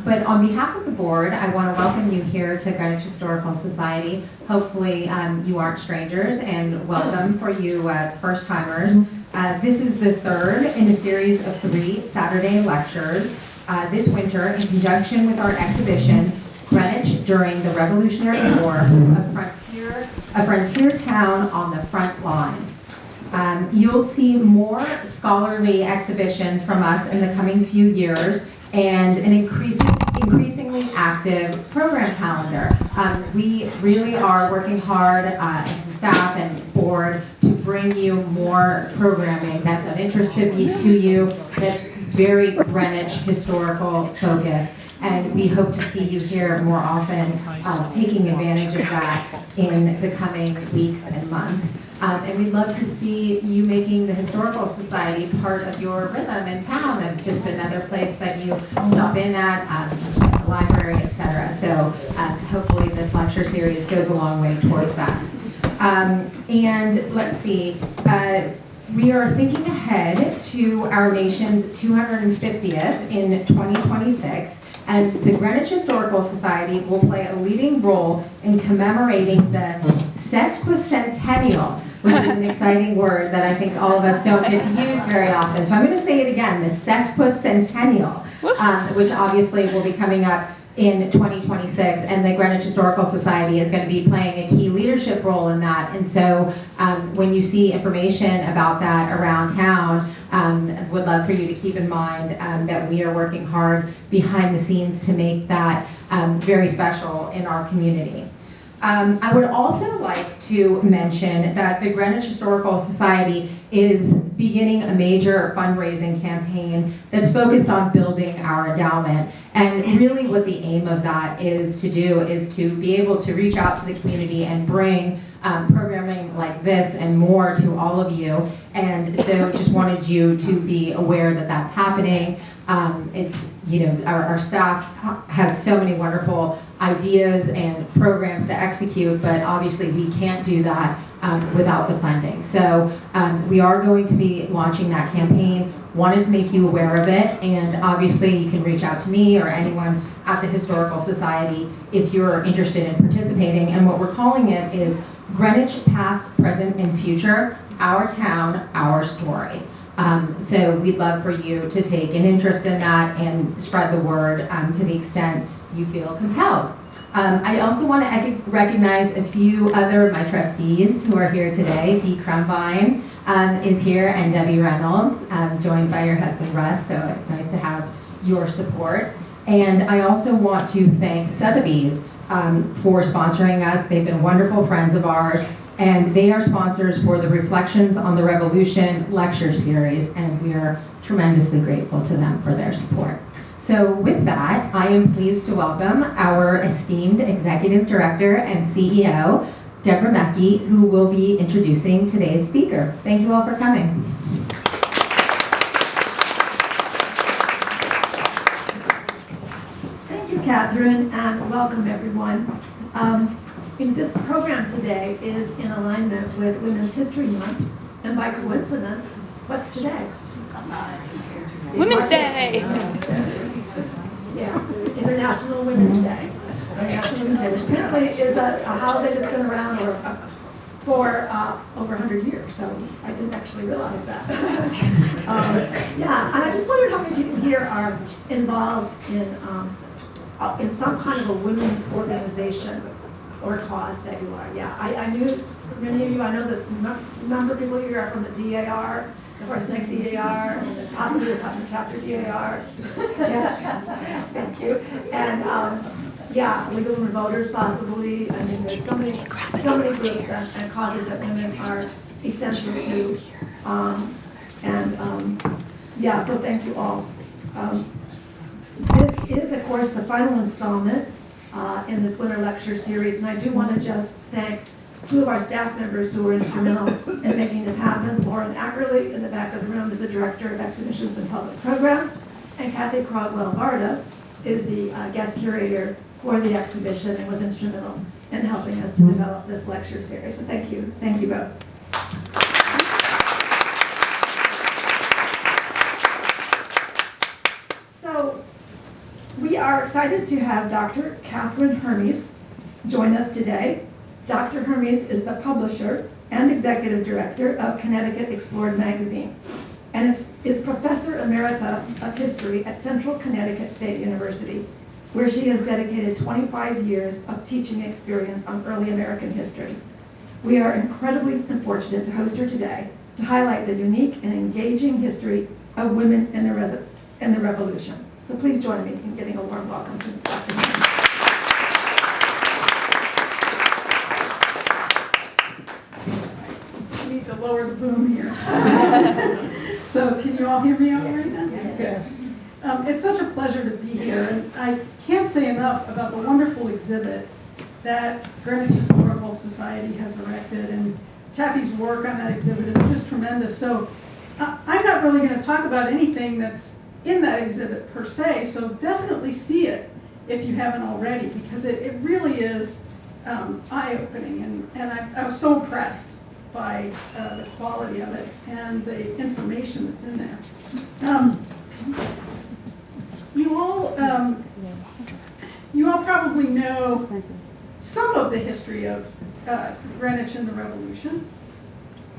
But on behalf of the board, I want to welcome you here to Greenwich Historical Society. Hopefully you aren't strangers, and welcome for you first-timers. This is the third in a series of 3 Saturday lectures this winter in conjunction with our exhibition, Greenwich During the Revolutionary War, a frontier town on the front line. You'll see more scholarly exhibitions from us in the coming few years and an increasingly active program calendar. We really are working hard as a staff and board to bring you more programming that's of interest to you, that's very Greenwich historical focused. And we hope to see you here more often, taking advantage of that in the coming weeks and months. And we'd love to see you making the Historical Society part of your rhythm in town and just another place that you stop in at, the library, etc. So hopefully this lecture series goes a long way towards that. And let's see, we are thinking ahead to our nation's 250th in 2026. And the Greenwich Historical Society will play a leading role in commemorating the sesquicentennial, which is an exciting word that I think all of us don't get to use very often. So I'm going to say it again, the sesquicentennial, which obviously will be coming up in 2026, and the Greenwich Historical Society is going to be playing a key leadership role in that. And so when you see information about that around town, would love for you to keep in mind that we are working hard behind the scenes to make that very special in our community. I would also like to mention that the Greenwich Historical Society is beginning a major fundraising campaign that's focused on building our endowment. And really what the aim of that is to be able to reach out to the community and bring programming like this and more to all of you. And so just wanted you to be aware that that's happening. It's, our staff has so many wonderful ideas and programs to execute, but obviously we can't do that without the funding. So we are going to be launching that campaign. Wanted to make you aware of it, and obviously you can reach out to me or anyone at the Historical Society if you're interested in participating. And what we're calling it is Greenwich Past, Present, and Future, Our Town, Our Story. So we'd love for you to take an interest in that and spread the word to the extent you feel compelled. I also want to recognize a few other of my trustees who are here today. Dee Crumbine is here, and Debbie Reynolds, joined by your husband Russ, so it's nice to have your support. And I also want to thank Sotheby's for sponsoring us. They've been wonderful friends of ours, and they are sponsors for the Reflections on the Revolution lecture series, and we are tremendously grateful to them for their support. So with that, I am pleased to welcome our esteemed Executive Director and CEO, Deborah Mackey, who will be introducing today's speaker. Thank you all for coming. Thank you, Catherine, and welcome everyone. This program today is in alignment with Women's History Month, and by coincidence, what's today? Women's Day! Yeah, International Women's Day. International Women's Day, which apparently is a holiday that's been around for over 100 years, so I didn't actually realize that. Yeah, and I just wondered how many people here are involved in some kind of a women's organization or cause that you are. Yeah, I knew many of you. I know that a number of people here are from the DAR, the Horse Neck DAR, and possibly the Putnam Chapter DAR. Yes, thank you. And yeah, Legal Women Voters possibly. I mean, there's so many groups and causes that women are essential to. Yeah, so thank you all. This is, of course, the final installment in this winter lecture series, and I do want to just thank 2 of our staff members who were instrumental in making this happen. Lauren Ackerley in the back of the room is the Director of Exhibitions and Public Programs, and Kathy Crogwell-Varda is the guest curator for the exhibition and was instrumental in helping us to develop this lecture series. So thank you both. So we We are excited to have Dr. Katherine Hermes join us today. Dr. Hermes is the publisher and executive director of Connecticut Explored magazine, and is professor emerita of history at Central Connecticut State University, where she has dedicated 25 years of teaching experience on early American history. We are incredibly fortunate to host her today to highlight the unique and engaging history of women in the Revolution. So please join me in giving a warm welcome to Dr. Hermes. I need to lower the boom here. So can you all hear me all right now? Yes. Good. It's such a pleasure to be here, and I can't say enough about the wonderful exhibit that Greenwich Historical Society has erected, and Kathy's work on that exhibit is just tremendous. So I'm not really going to talk about anything that's in that exhibit per se, so definitely see it if you haven't already, because it really is eye-opening, and I was so impressed by the quality of it and the information that's in there. You all probably know some of the history of Greenwich and the Revolution.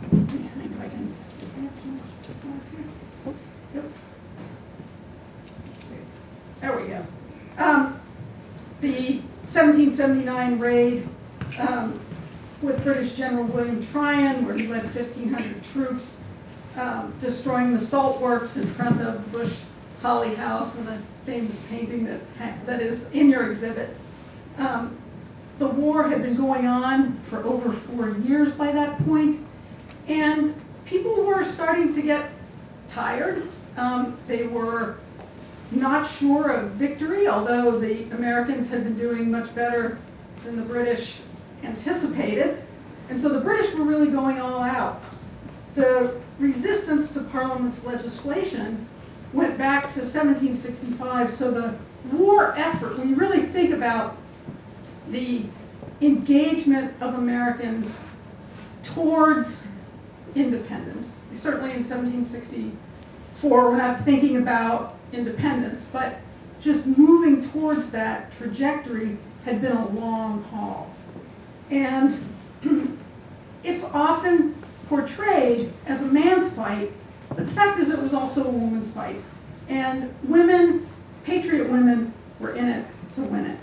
Let me see if I can advance my slides here. Yep. There we go. The 1779 raid with British General William Tryon, where he led 1,500 troops, destroying the salt works in front of Bush Holly House, and the famous painting that is in your exhibit. The war had been going on for over 4 years by that point, and people were starting to get tired. They were not sure of victory, although the Americans had been doing much better than the British anticipated. And so the British were really going all out. The resistance to Parliament's legislation went back to 1765, so the war effort, when you really think about the engagement of Americans towards independence, certainly in 1764, we're not thinking about independence, but just moving towards that trajectory had been a long haul. And it's often portrayed as a man's fight, but the fact is it was also a woman's fight. And women, Patriot women, were in it to win it.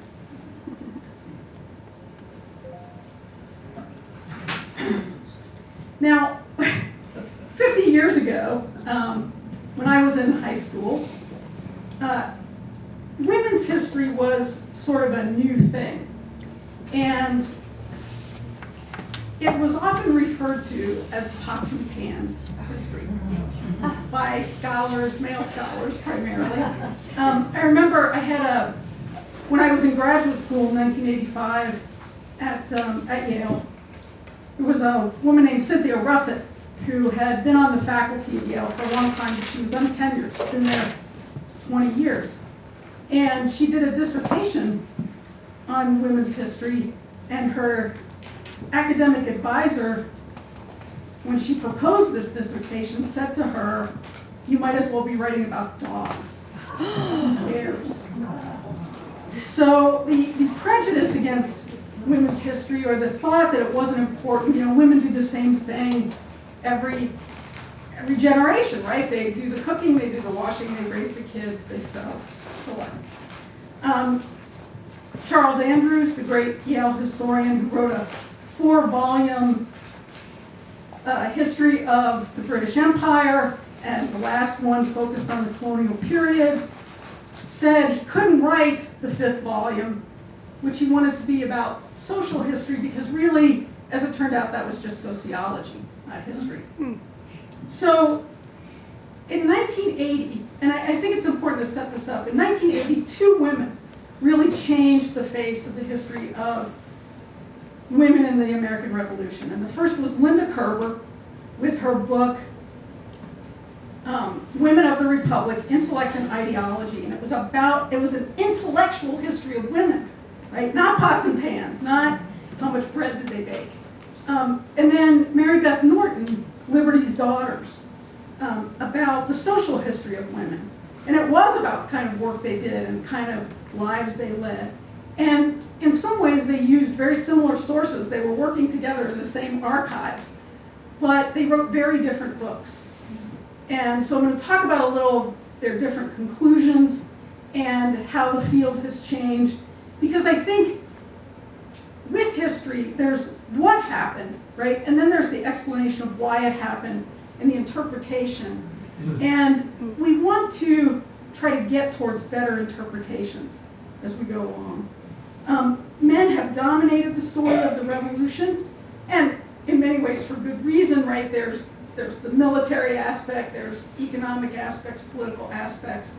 Now, 50 years ago, when I was in high school, women's history was sort of a new thing. And it was often referred to as pots and pans history by scholars, male scholars primarily. I remember when I was in graduate school in 1985 at Yale, there was a woman named Cynthia Russett who had been on the faculty at Yale for a long time, but she was untenured. She'd been there 20 years. And she did a dissertation on women's history, and her academic advisor, when she proposed this dissertation, said to her, "You might as well be writing about dogs." Who cares? So the prejudice against women's history, or the thought that it wasn't important, women do the same thing every generation, right? They do the cooking, they do the washing, they raise the kids, they sew, so on. Charles Andrews, the great Yale historian who wrote a 4-volume history of the British Empire, and the last one focused on the colonial period, said he couldn't write the 5th volume, which he wanted to be about social history, because really, as it turned out, that was just sociology, not history. So in 1980, and I think it's important to set this up, in 1980, 2 women really changed the face of the history of women in the American Revolution. And the first was Linda Kerber with her book, Women of the Republic, Intellect and Ideology. And it was an intellectual history of women, right? Not pots and pans, not how much bread did they bake. And then Mary Beth Norton, Liberty's Daughters, about the social history of women. And it was about the kind of work they did and kind of lives they led. And in some ways, they used very similar sources. They were working together in the same archives, but they wrote very different books. And so I'm going to talk about a little of their different conclusions and how the field has changed, because I think with history, there's what happened, right? And then there's the explanation of why it happened and the interpretation. And we want to try to get towards better interpretations as we go along. Men have dominated the story of the revolution, and in many ways for good reason, right? There's the military aspect, there's economic aspects, political aspects.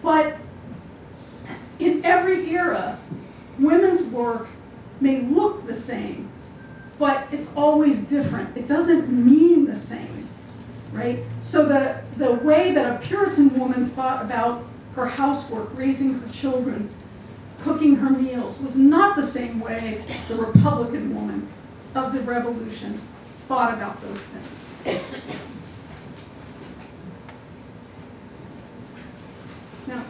But in every era, women's work may look the same, but it's always different. It doesn't mean the same, right? So the way that a Puritan woman thought about her housework, raising her children, cooking her meals, was not the same way the Republican woman of the Revolution thought about those things. Now,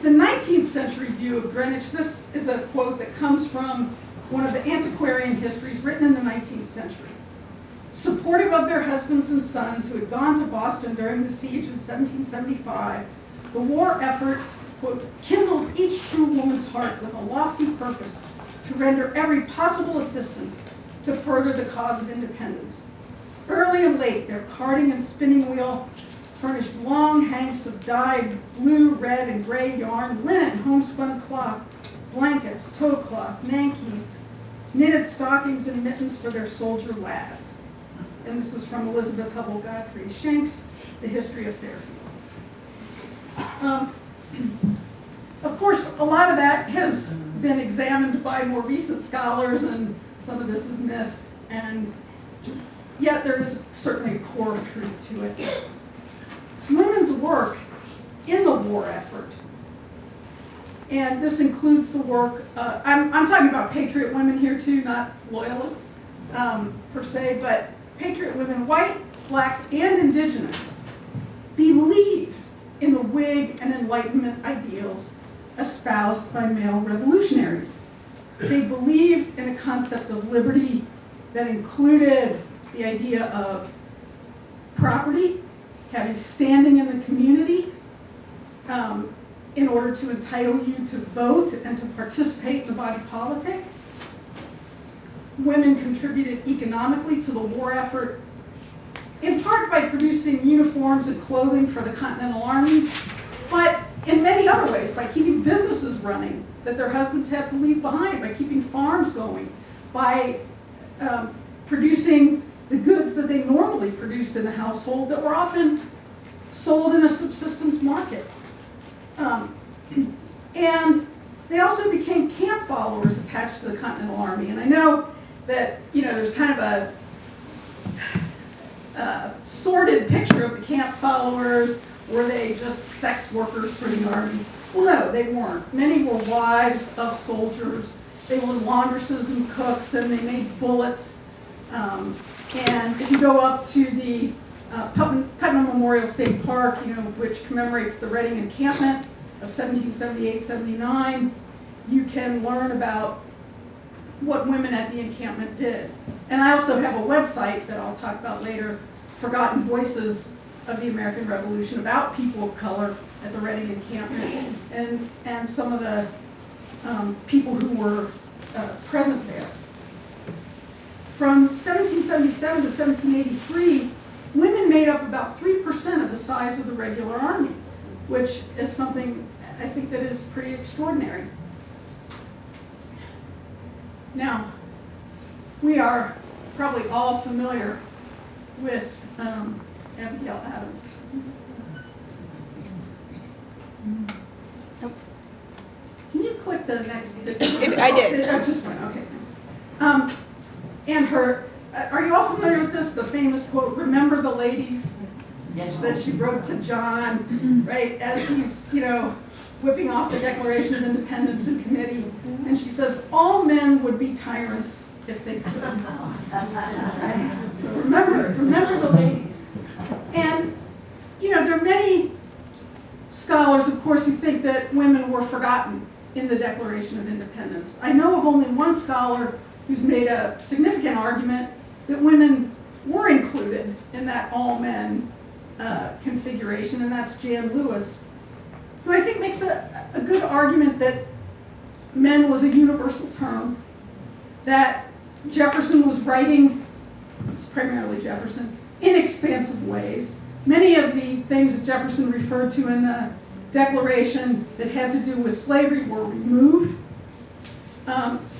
the 19th century view of Greenwich, this is a quote that comes from one of the antiquarian histories written in the 19th century. Supportive of their husbands and sons who had gone to Boston during the siege in 1775, the war effort, quote, kindled each true woman's heart with a lofty purpose to render every possible assistance to further the cause of independence. Early and late, their carding and spinning wheel furnished long hanks of dyed blue, red, and gray yarn, linen, homespun cloth, blankets, tow cloth, nankeen, knitted stockings and mittens for their soldier lads. And this was from Elizabeth Hubble Godfrey Schenck's The History of Fairfield. Of course, a lot of that has been examined by more recent scholars, and some of this is myth, and yet there is certainly a core of truth to it. Women's work in the war effort, and this includes the work, I'm talking about Patriot women here too, not loyalists per se, but Patriot women, white, black, and Indigenous, believed in the Whig and Enlightenment ideals espoused by male revolutionaries. They believed in a concept of liberty that included the idea of property, having standing in the community in order to entitle you to vote and to participate in the body politic. Women contributed economically to the war effort, in part by producing uniforms and clothing for the Continental Army, but in many other ways, by keeping businesses running that their husbands had to leave behind, by keeping farms going, by producing the goods that they normally produced in the household that were often sold in a subsistence market. And they also became camp followers attached to the Continental Army. And I know that, there's kind of a sordid picture of the camp followers. Were they just sex workers for the Army? Well, no, they weren't. Many were wives of soldiers. They were laundresses and cooks, and they made bullets. And if you go up to the Putnam Memorial State Park, which commemorates the Reading encampment of 1778-79, you can learn about what women at the encampment did. And I also have a website that I'll talk about later, Forgotten Voices of the American Revolution, about people of color at the Reading encampment and some of the people who were present there. From 1777 to 1783, women made up about 3% of the size of the regular army, which is something I think that is pretty extraordinary. Now, we are probably all familiar with Abigail Adams. Can you click the next? I did. Oh, just one. Okay, thanks. And her, are you all familiar with this? The famous quote, "Remember the ladies," Yes. that she wrote to John, right, as he's, whipping off the Declaration of Independence in committee. And she says, "All men would be tyrants if they could." Right? So remember the ladies. And, there are many scholars, of course, who think that women were forgotten in the Declaration of Independence. I know of only one scholar who's made a significant argument that women were included in that all-men configuration, and that's Jan Lewis, who I think makes a good argument that men was a universal term, that Jefferson was writing, it's primarily Jefferson, in expansive ways. Many of the things that Jefferson referred to in the Declaration that had to do with slavery were removed.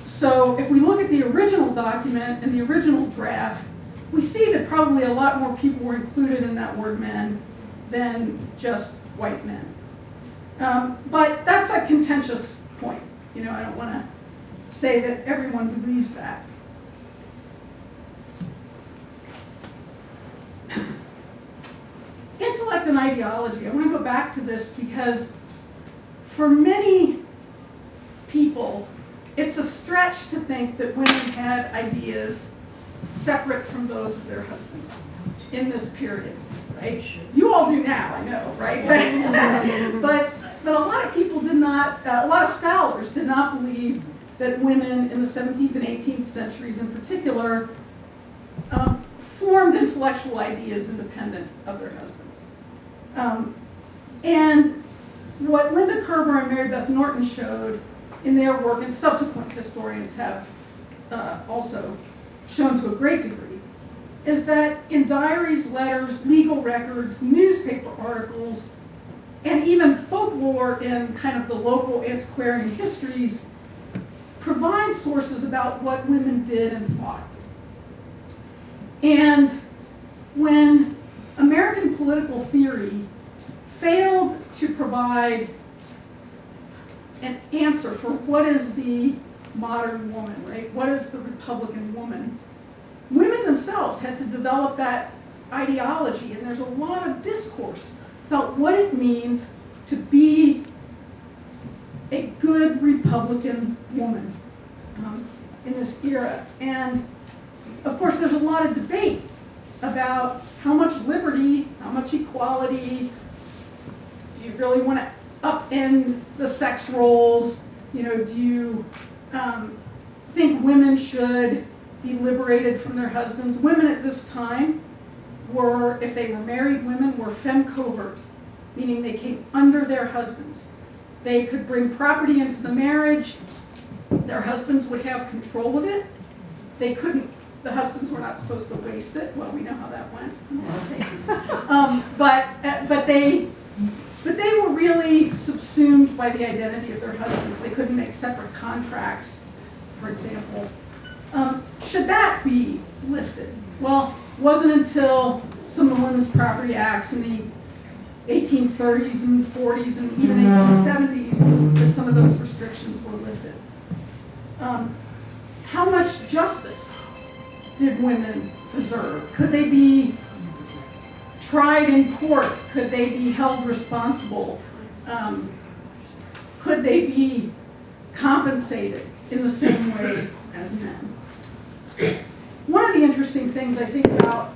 So if we look at the original document and the original draft, we see that probably a lot more people were included in that word men than just white men. But that's a contentious point. I don't want to say that everyone believes that. Intellect and ideology. I want to go back to this because for many people, it's a stretch to think that women had ideas separate from those of their husbands in this period, right? You all do now, I know, right? but a lot of people did not, a lot of scholars did not believe that women in the 17th and 18th centuries in particular formed intellectual ideas independent of their husbands. And what Linda Kerber and Mary Beth Norton showed in their work, and subsequent historians have also shown to a great degree, is that in diaries, letters, legal records, newspaper articles, and even folklore in kind of the local antiquarian histories provide sources about what women did and thought. And when American political theory failed to provide an answer for what is the modern woman, right? What is the Republican woman? Women themselves had to develop that ideology, and there's a lot of discourse about what it means to be a good Republican woman in this era. And of course, there's a lot of debate about how much liberty, how much equality. Do you really want to upend the sex roles? Do you think women should be liberated from their husbands? Women at this time were, if they were married women, were femme covert, meaning they came under their husbands. They could bring property into the marriage. Their husbands would have control of it. They couldn't, the husbands were not supposed to waste it. Well, we know how that went. But they were really subsumed by the identity of their husbands. They couldn't make separate contracts, for example. Should that be lifted? Well, it wasn't until some of the Women's Property Acts in the 1830s and 40s and even 1870s that some of those restrictions were lifted. How much justice did women deserve? Could they be tried in court? Could they be held responsible? Could they be compensated in the same way as men? One of the interesting things I think about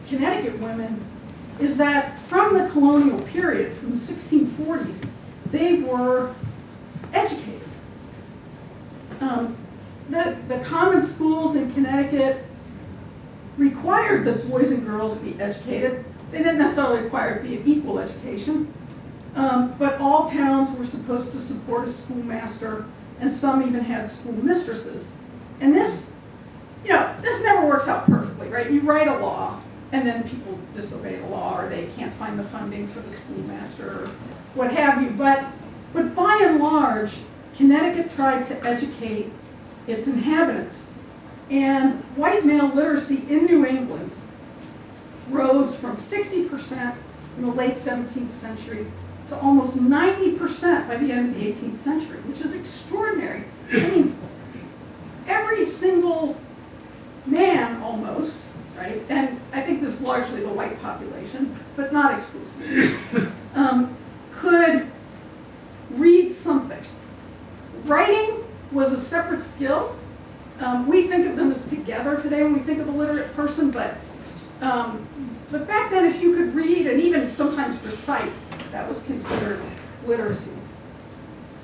Connecticut women is that from the colonial period, from the 1640s, they were educated. The common schools in Connecticut required that boys and girls be educated. They didn't necessarily require it to be an equal education, but all towns were supposed to support a schoolmaster, and some even had school mistresses. And this never works out perfectly, right? You write a law, and then people disobey the law, or they can't find the funding for the schoolmaster, or what have you. But by and large, Connecticut tried to educate its inhabitants. And white male literacy in New England rose from 60% in the late 17th century to almost 90% by the end of the 18th century, which is extraordinary. It means every single man almost, right, and I think this is largely the white population, but not exclusively, could read something. Writing was a separate skill. We think of them as together today when we think of a literate person, but back then if you could read and even sometimes recite, that was considered literacy.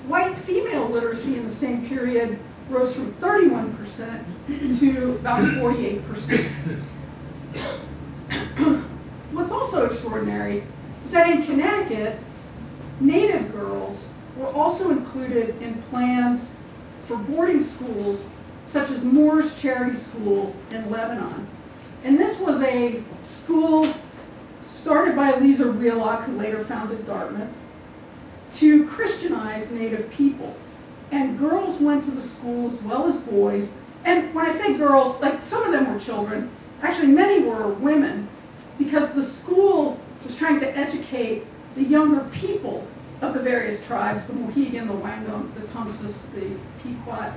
White female literacy in the same period rose from 31% to about 48%. What's also extraordinary is that in Connecticut, Native girls were also included in plans for boarding schools such as Moore's Charity School in Lebanon. And this was a school started by Eliza Realock, who later founded Dartmouth, to Christianize Native people. And girls went to the school as well as boys. And when I say girls, like some of them were children, actually many were women, because the school was trying to educate the younger people of the various tribes, the Mohegan, the Wangum, the Tumultuous, the Pequot.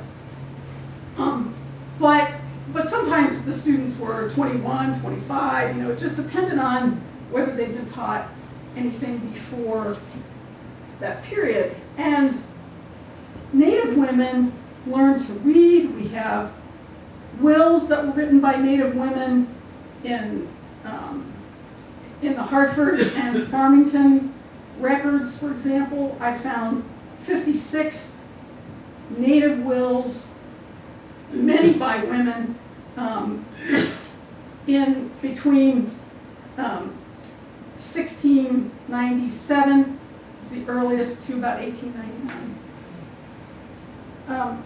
But sometimes the students were 21, 25, it just depended on whether they'd been taught anything before that period. And Native women learned to read. We have wills that were written by Native women in the Hartford and Farmington records, for example. I found 56 Native wills, many by women, in between 1697 is the earliest to about 1899. But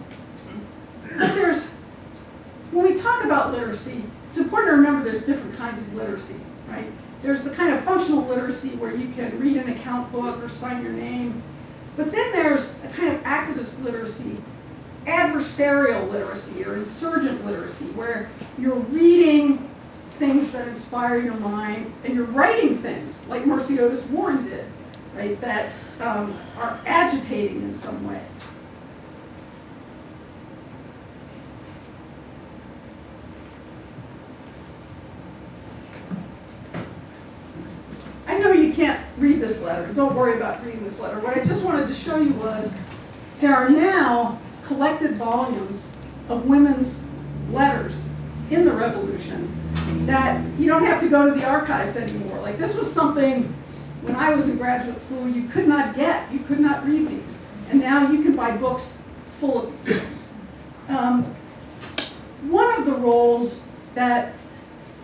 when we talk about literacy, it's important to remember there's different kinds of literacy, right? There's the kind of functional literacy where you can read an account book or sign your name. But then there's a kind of activist literacy, adversarial literacy or insurgent literacy, where you're reading things that inspire your mind and you're writing things like Mercy Otis Warren did, right, that are agitating in some way. I know you can't read this letter. Don't worry about reading this letter. What I just wanted to show you was there are now collected volumes of women's letters in the Revolution that you don't have to go to the archives anymore. Like, this was something when I was in graduate school you could not get. You could not read these. And now you can buy books full of these things. One of the roles that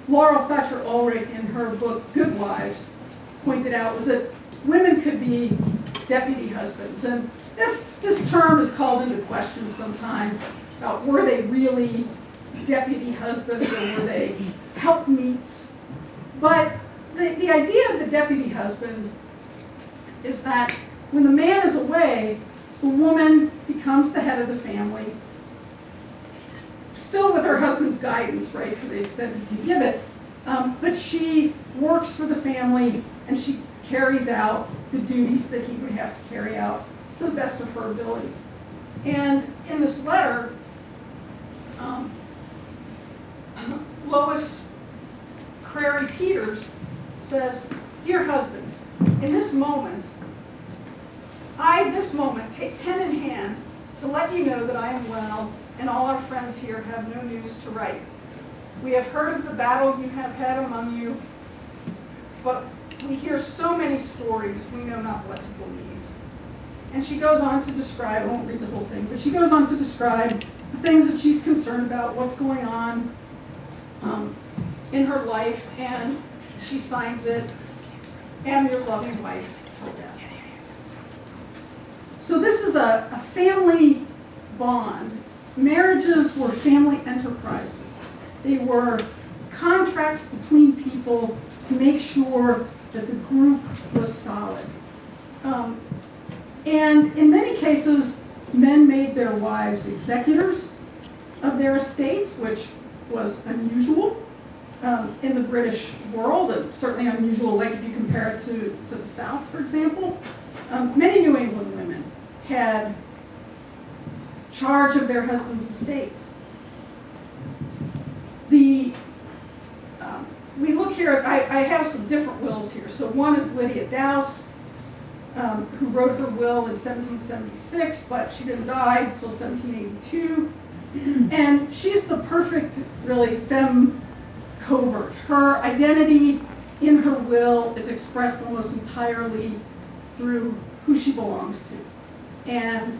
Laurel Thatcher Ulrich in her book Good Wives pointed out was that women could be deputy husbands. And this term is called into question sometimes about were they really deputy husbands or were they helpmeets. But the idea of the deputy husband is that when the man is away, the woman becomes the head of the family, still with her husband's guidance, right, to the extent he can give it, but she works for the family and she carries out the duties that he would have to carry out to the best of her ability. And in this letter, Lois Crary Peters says, "Dear husband, in this moment, take pen in hand to let you know that I am well and all our friends here have no news to write. We have heard of the battle you have had among you, but we hear so many stories we know not what to believe." And she goes on to describe, I won't read the whole thing, but she goes on to describe the things that she's concerned about, what's going on in her life, and she signs it, "Am your loving wife till death." So this is a family bond. Marriages were family enterprises. They were contracts between people to make sure that the group was solid. And in many cases, men made their wives executors of their estates, which was unusual in the British world, and certainly unusual, like if you compare it to the South, for example. Many New England women had charge of their husbands' estates. We look here, I have some different wills here. So one is Lydia Dowse, who wrote her will in 1776, but she didn't die until 1782. And she's the perfect, really, femme covert. Her identity in her will is expressed almost entirely through who she belongs to, and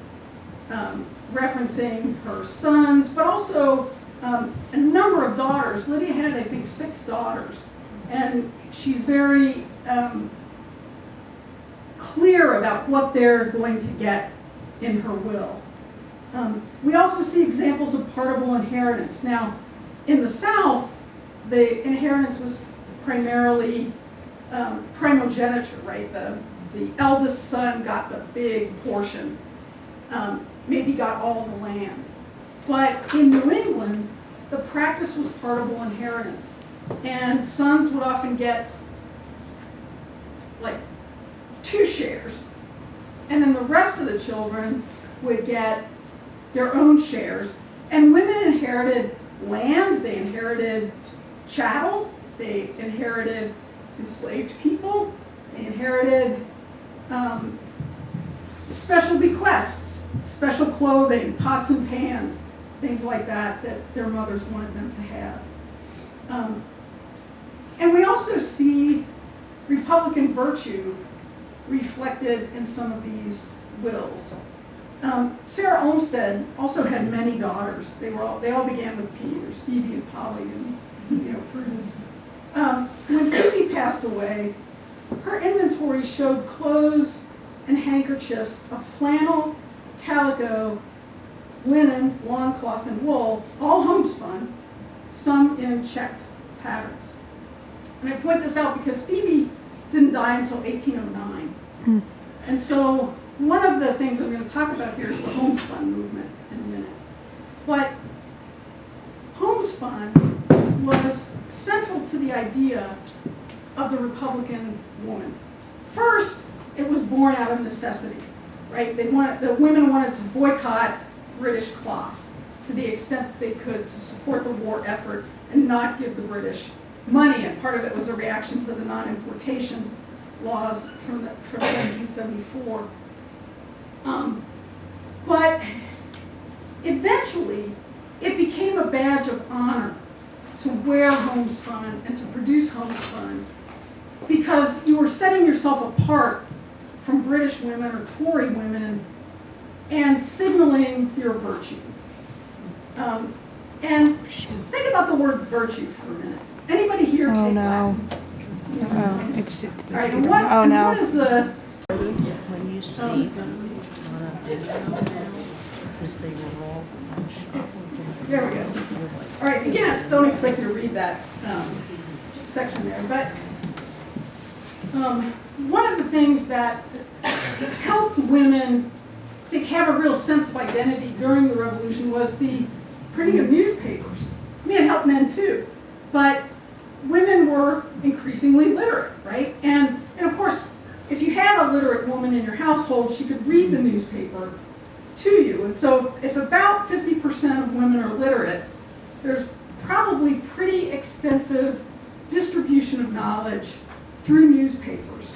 referencing her sons, but also a number of daughters. Lydia had, I think, 6 daughters, and she's very clear about what they're going to get in her will. We also see examples of partible inheritance. Now, in the South, the inheritance was primarily primogeniture, right? The eldest son got the big portion, maybe got all the land. But in New England, the practice was partible inheritance. And sons would often get like 2 shares. And then the rest of the children would get their own shares. And women inherited land, they inherited chattel, they inherited enslaved people, they inherited special bequests, special clothing, pots and pans, things like that that their mothers wanted them to have. And we also see Republican virtue reflected in some of these wills. Sarah Olmsted also had many daughters. They all began with P. There's Phoebe and Polly and Prudence. When Phoebe passed away, her inventory showed clothes and handkerchiefs of flannel, calico, linen, lawn cloth, and wool, all homespun, some in checked patterns. And I point this out because Phoebe didn't die until 1809. And so one of the things I'm going to talk about here is the homespun movement in a minute. But homespun was central to the idea of the Republican woman. First, it was born out of necessity, right? The women wanted to boycott British cloth to the extent they could to support the war effort and not give the British money. And part of it was a reaction to the non-importation laws from 1774. But eventually, it became a badge of honor to wear homespun and to produce homespun because you were setting yourself apart from British women or Tory women and signaling your virtue. And think about the word virtue for a minute. Anybody here take Latin? Oh, it's. All right, and what is the... When you see them on a video now, because they were all There we go. All right, again, don't expect you to read that section there, but one of the things that helped women, I think, have a real sense of identity during the Revolution was the printing of newspapers. I mean, it helped men too, but women were increasingly literate, right? And of course, if you had a literate woman in your household, she could read the newspaper to you. And so if about 50% of women are literate, there's probably pretty extensive distribution of knowledge through newspapers.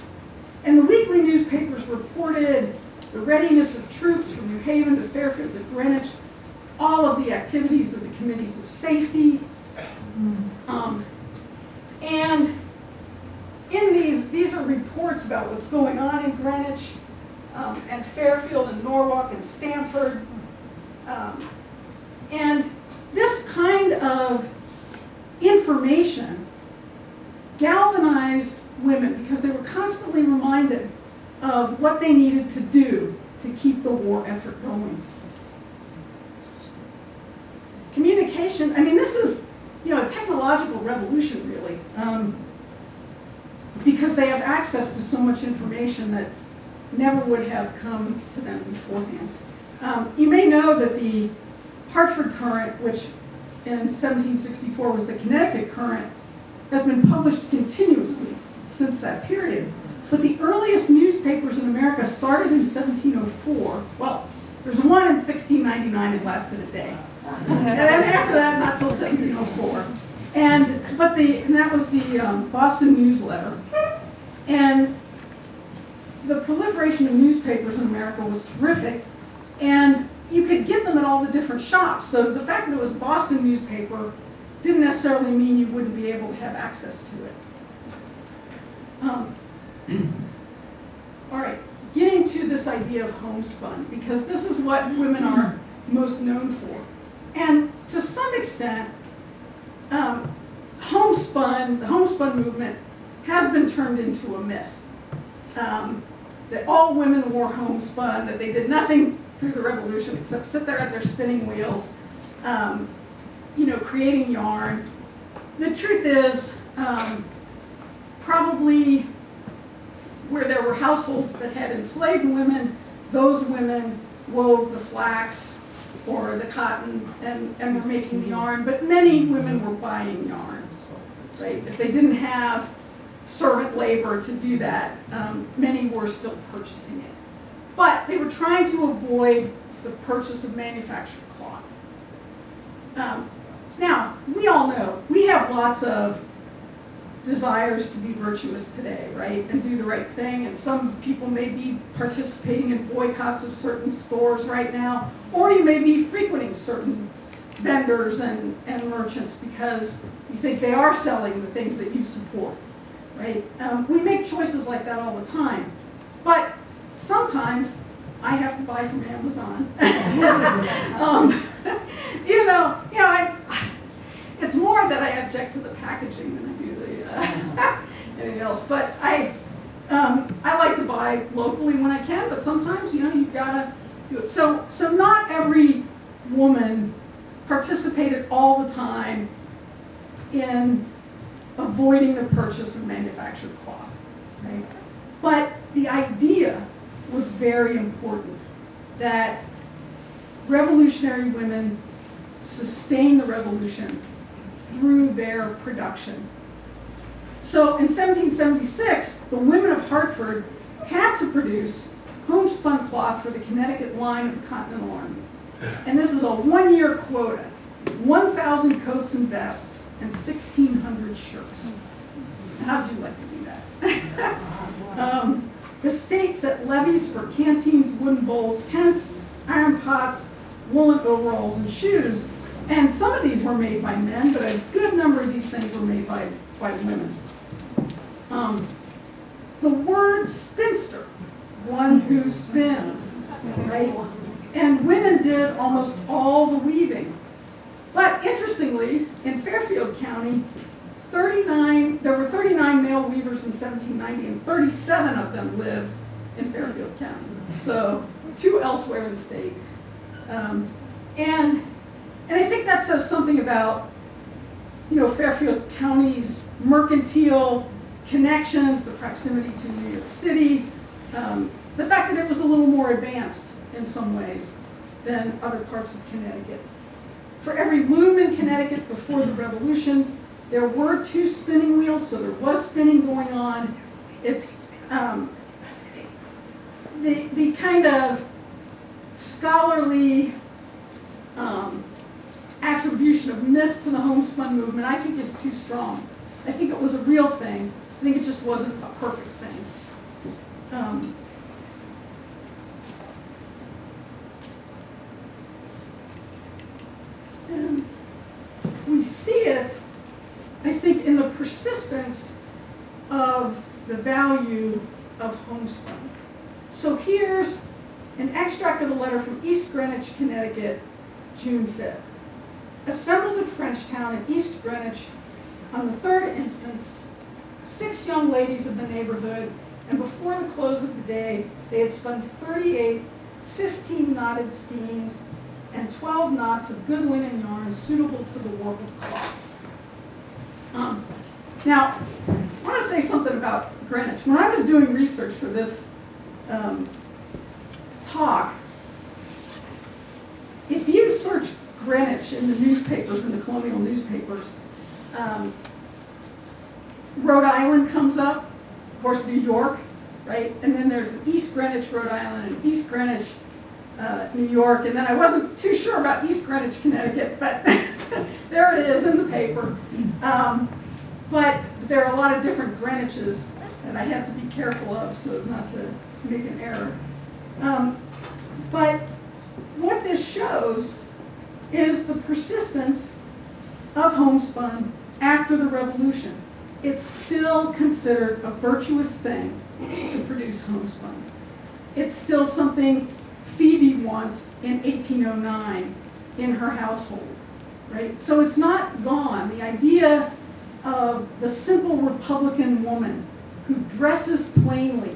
And the weekly newspapers reported the readiness of troops from New Haven to Fairfield to Greenwich, all of the activities of the committees of safety. And in these are reports about what's going on in Greenwich and Fairfield and Norwalk and Stamford. And this kind of information galvanized women because they were constantly reminded of what they needed to do to keep the war effort going. Communication, I mean, this is, a technological revolution, really, because they have access to so much information that never would have come to them beforehand. You may know that the Hartford Current, which in 1764 was the Connecticut Current, has been published continuously since that period. But the earliest newspapers in America started in 1704. Well, there's one in 1699 has lasted a day. And then after that, not till 1704. And that was the Boston Newsletter. And the proliferation of newspapers in America was terrific. And you could get them at all the different shops. So the fact that it was a Boston newspaper didn't necessarily mean you wouldn't be able to have access to it. All right, getting to this idea of homespun, because this is what women are most known for. And to some extent, the homespun movement has been turned into a myth. That all women wore homespun, that they did nothing through the revolution except sit there at their spinning wheels, creating yarn. The truth is, probably where there were households that had enslaved women, those women wove the flax or the cotton and were making the yarn, but many women were buying yarn, right? If they didn't have servant labor to do that, many were still purchasing it. But they were trying to avoid the purchase of manufactured cloth. Now, we all know, we have lots of desires to be virtuous today, right? And do the right thing. And some people may be participating in boycotts of certain stores right now, or you may be frequenting certain vendors and merchants because you think they are selling the things that you support, right? We make choices like that all the time. But sometimes I have to buy from Amazon. Even though, it's more that I object to the packaging than I do anything else. But I like to buy locally when I can, but sometimes, you've got to do it. So not every woman participated all the time in avoiding the purchase of manufactured cloth, right? But the idea was very important that revolutionary women sustain the revolution through their production. So in 1776, the women of Hartford had to produce homespun cloth for the Connecticut line of the Continental Army. And this is a one-year quota, 1,000 coats and vests and 1,600 shirts. How'd you like to do that? The state set levies for canteens, wooden bowls, tents, iron pots, woolen overalls, and shoes. And some of these were made by men, but a good number of these things were made by women. The word spinster, one who spins, right? And women did almost all the weaving. But interestingly, in Fairfield County, there were 39 male weavers in 1790, and 37 of them lived in Fairfield County. So 2 elsewhere in the state. And I think that says something about, Fairfield County's mercantile connections, the proximity to New York City, the fact that it was a little more advanced in some ways than other parts of Connecticut. For every loom in Connecticut before the Revolution, there were 2 spinning wheels, so there was spinning going on. It's the kind of scholarly attribution of myth to the homespun movement, I think, is too strong. I think it was a real thing. I think it just wasn't a perfect thing. And we see it, I think, in the persistence of the value of homespun. So here's an extract of a letter from East Greenwich, Connecticut, June 5th. Assembled at Frenchtown in East Greenwich on the 3rd instance, 6 young ladies of the neighborhood, and before the close of the day, they had spun 38 15 knotted skeins and 12 knots of good linen yarn suitable to the warp of cloth. Now, I want to say something about Greenwich. When I was doing research for this talk, if you search Greenwich in the newspapers, in the colonial newspapers, Rhode Island comes up, of course New York, right? And then there's East Greenwich, Rhode Island, and East Greenwich, New York, and then I wasn't too sure about East Greenwich, Connecticut, but there it is in the paper. But there are a lot of different Greenwiches that I had to be careful of so as not to make an error. But what this shows is the persistence of homespun after the Revolution. it's still considered a virtuous thing to produce homespun. It's still something Phoebe wants in 1809 in her household, right? So it's not gone. The idea of the simple Republican woman who dresses plainly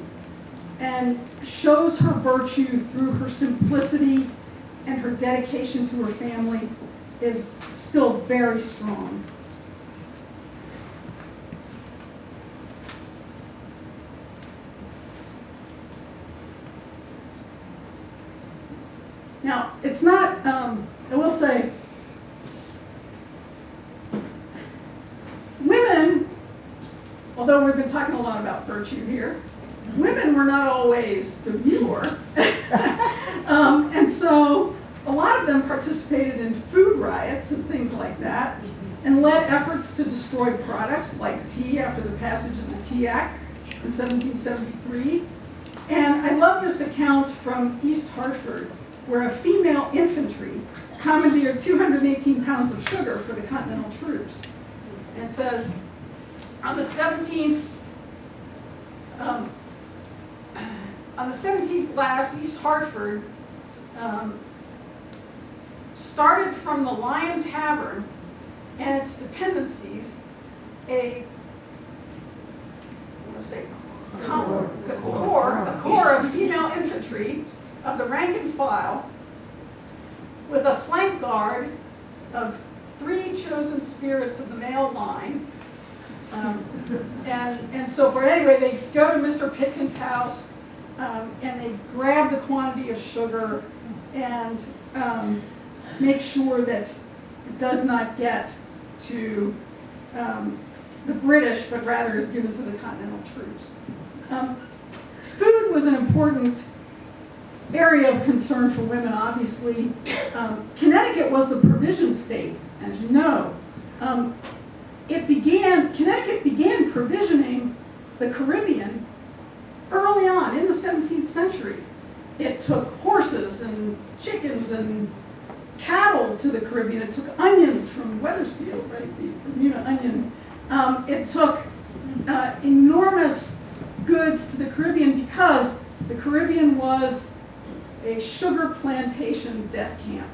and shows her virtue through her simplicity and her dedication to her family is still very strong. Now, it's not, I will say, women, although we've been talking a lot about virtue here, women were not always demure. And so a lot of them participated in food riots and things like that, and led efforts to destroy products like tea after the passage of the Tea Act in 1773. And I love this account from East Hartford, where a female infantry commandeered 218 pounds of sugar for the Continental troops. And it says, on the 17th last, East Hartford started from the Lion Tavern and its dependencies a corps of female infantry of the rank and file, with a flank guard of 3 chosen spirits of the male line, and so forth. Anyway, they go to Mr. Pitkin's house, and they grab the quantity of sugar and make sure that it does not get to the British, but rather is given to the Continental troops. Food was an important area of concern for women, obviously. Connecticut was the provision state, as you know. Connecticut began provisioning the Caribbean early on in the 17th century. It took horses and chickens and cattle to the Caribbean. It took onions from Wethersfield, right, the Bermuda onion. It took enormous goods to the Caribbean because the Caribbean was a sugar plantation death camp.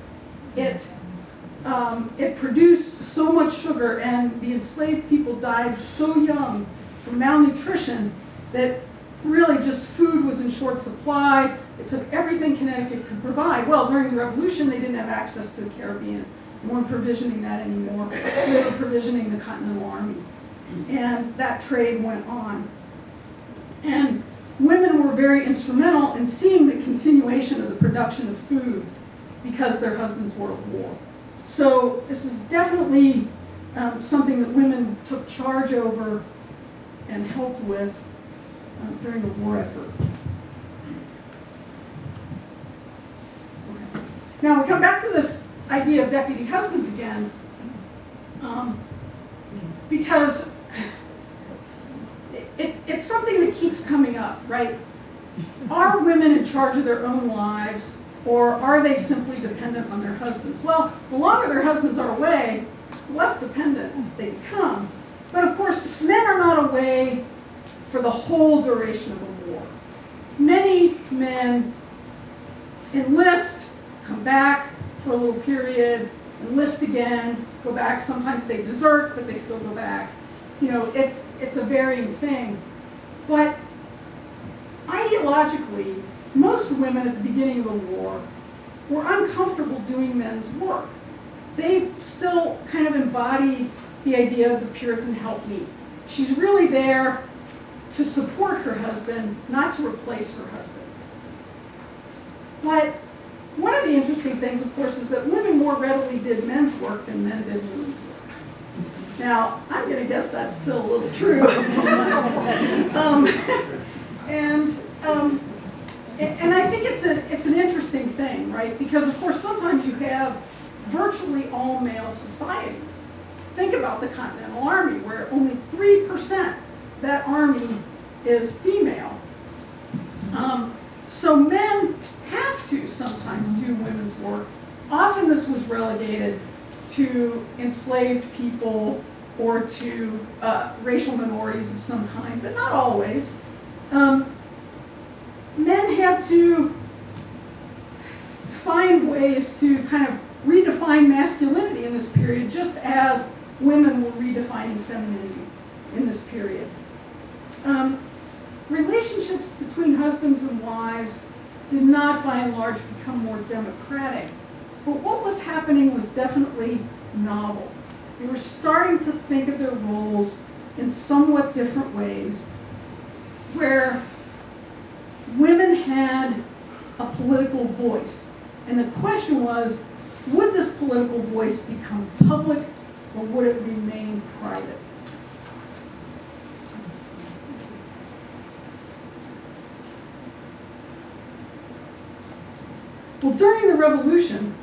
It produced so much sugar, and the enslaved people died so young from malnutrition that really just food was in short supply. It took everything Connecticut could provide. Well, during the Revolution, they didn't have access to the Caribbean. They weren't provisioning that anymore, so they were provisioning the Continental Army. And that trade went on. And women were very instrumental in seeing the continuation of the production of food because their husbands were at war. So this is definitely something that women took charge over and helped with during the war effort. Okay. Now we come back to this idea of deputy husbands again, because it's something that keeps coming up, right? Are women in charge of their own lives, or are they simply dependent on their husbands? Well, the longer their husbands are away, the less dependent they become. But of course, men are not away for the whole duration of the war. Many men enlist, come back for a little period, enlist again, go back. Sometimes they desert, but they still go back. You know, it's a varying thing. But ideologically, most women at the beginning of the war were uncomfortable doing men's work. They still kind of embodied the idea of the Puritan helpmeet. She's really there to support her husband, not to replace her husband. But one of the interesting things, of course, is that women more readily did men's work than men did women's work. Now, I'm going to guess that's still a little true. And I think it's an interesting thing, right? Because, of course, sometimes you have virtually all male societies. Think about the Continental Army, where only 3% of that army is female. So men have to sometimes do women's work. Often this was relegated to enslaved people or to racial minorities of some kind, but not always. Men had to find ways to kind of redefine masculinity in this period, just as women were redefining femininity in this period. Relationships between husbands and wives did not, by and large, become more democratic, but what was happening was definitely novel. They were starting to think of their roles in somewhat different ways, where women had a political voice. And the question was, would this political voice become public or would it remain private? Well, during the Revolution,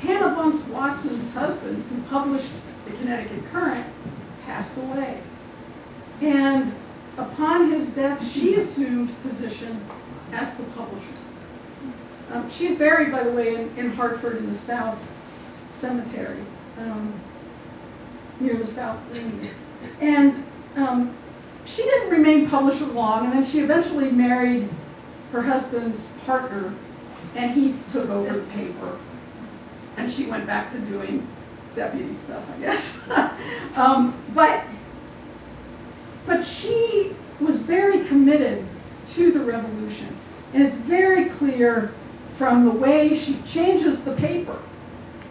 Hannah Bunce Watson's husband, who published the Connecticut Current, passed away. And upon his death, she assumed position as the publisher. She's buried, by the way, in Hartford in the South Cemetery, near the South Wing. And she didn't remain publisher long, and then she eventually married her husband's partner, and he took over the paper. And she went back to doing deputy stuff, I guess. But she was very committed to the revolution. And it's very clear from the way she changes the paper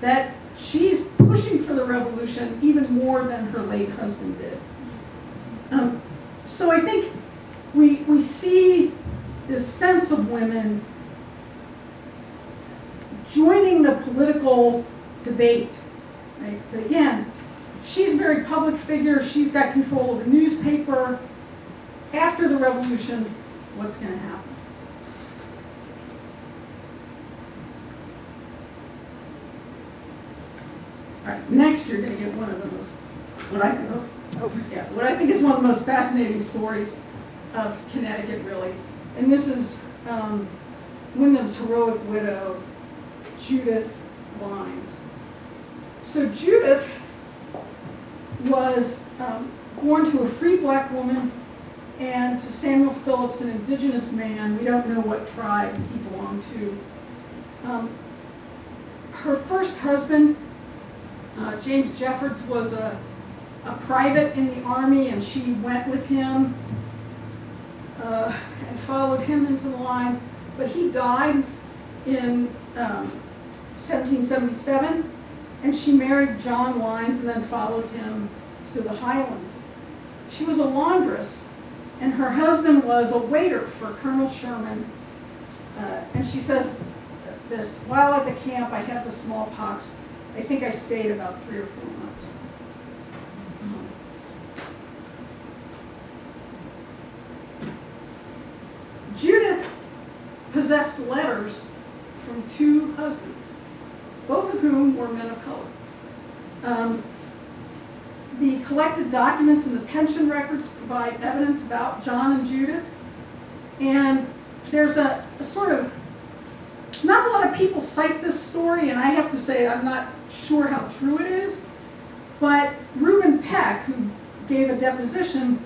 that she's pushing for the revolution even more than her late husband did. So I think we see this sense of women joining the political debate. Right? But again, she's a very public figure. She's got control of the newspaper. After the revolution, what's going to happen? All right, next you're going to get one of the most, what I think is one of the most fascinating stories of Connecticut, really. And this is Wyndham's heroic widow, Judith Lines. So Judith was born to a free black woman and to Samuel Phillips, an indigenous man. We don't know what tribe he belonged to. Her first husband, James Jeffords, was a private in the Army, and she went with him and followed him into the lines. But he died in 1777, and she married John Lines and then followed him to the Highlands. She was a laundress, and her husband was a waiter for Colonel Sherman. And she says this, while at the camp I had the smallpox. I think I stayed about 3 or 4 months. Judith possessed letters from 2 husbands, both of whom were men of color. The collected documents and the pension records provide evidence about John and Judith. And there's a sort of, not a lot of people cite this story, and I have to say I'm not sure how true it is, but Reuben Peck, who gave a deposition,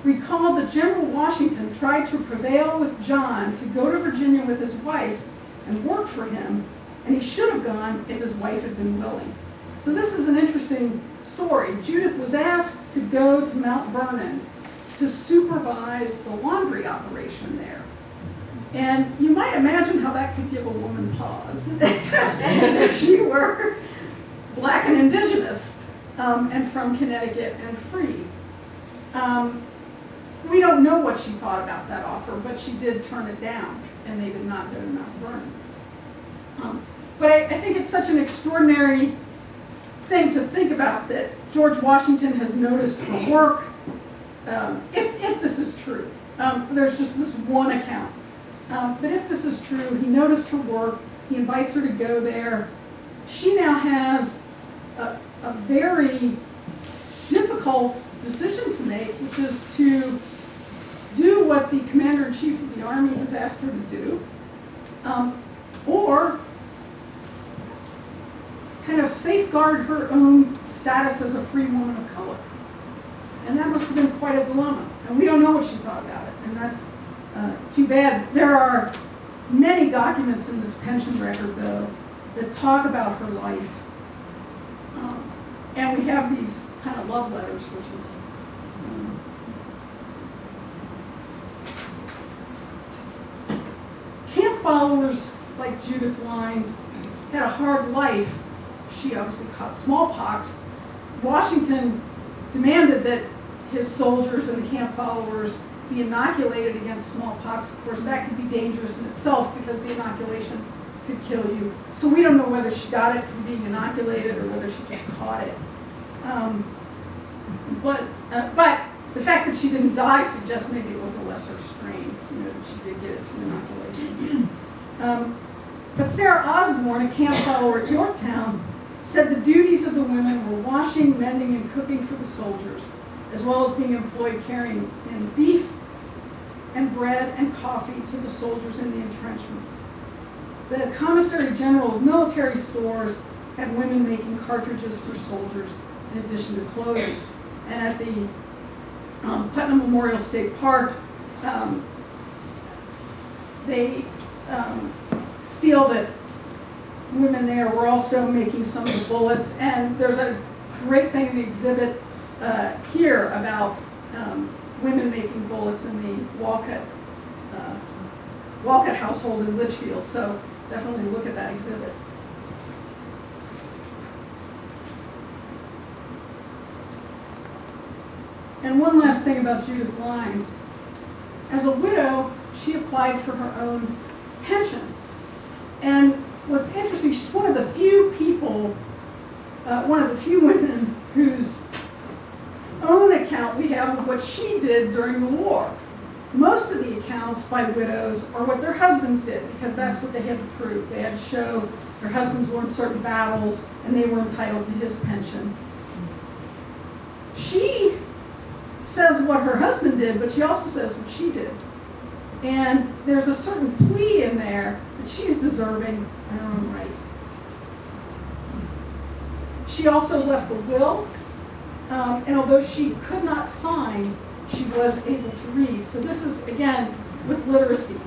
recalled that General Washington tried to prevail with John to go to Virginia with his wife and work for him, and he should have gone if his wife had been willing. So this is an interesting story. Judith was asked to go to Mount Vernon to supervise the laundry operation there. And you might imagine how that could give a woman pause if she were black and indigenous and from Connecticut and free. We don't know what she thought about that offer, but she did turn it down, and they did not go to Mount Vernon. But I think it's such an extraordinary thing to think about that George Washington has noticed her work. If this is true, there's just this one account. But if this is true, he noticed her work, he invites her to go there. She now has a very difficult decision to make, which is to do what the commander-in-chief of the army has asked her to do, or kind of safeguard her own status as a free woman of color. And that must have been quite a dilemma. And we don't know what she thought about it, and that's too bad. There are many documents in this pension record, though, that talk about her life. And we have these kind of love letters, which is camp followers like Judith Lyons had a hard life. She obviously caught smallpox. Washington demanded that his soldiers and the camp followers be inoculated against smallpox. Of course, that could be dangerous in itself because the inoculation could kill you. So we don't know whether she got it from being inoculated or whether she just caught it. But the fact that she didn't die suggests maybe it was a lesser strain, that she did get it through inoculation. But Sarah Osborne, a camp follower at Yorktown, said the duties of the women were washing, mending, and cooking for the soldiers, as well as being employed carrying in beef and bread and coffee to the soldiers in the entrenchments. The Commissary General of Military Stores had women making cartridges for soldiers in addition to clothing. And at the Putnam Memorial State Park, they feel that women there were also making some of the bullets. And there's a great thing in the exhibit here about women making bullets in the Walcott household in Litchfield. So definitely look at that exhibit. And one last thing about Judith Lyons. As a widow, she applied for her own pension. And what's interesting, she's one of the few people, one of the few women whose own account we have of what she did during the war. Most of the accounts by widows are what their husbands did, because that's what they had to prove. They had to show their husbands were in certain battles and they were entitled to his pension. She says what her husband did, but she also says what she did. And there's a certain plea in there that she's deserving in her own right. She also left a will, and although she could not sign, she was able to read. So this is, again, with literacy.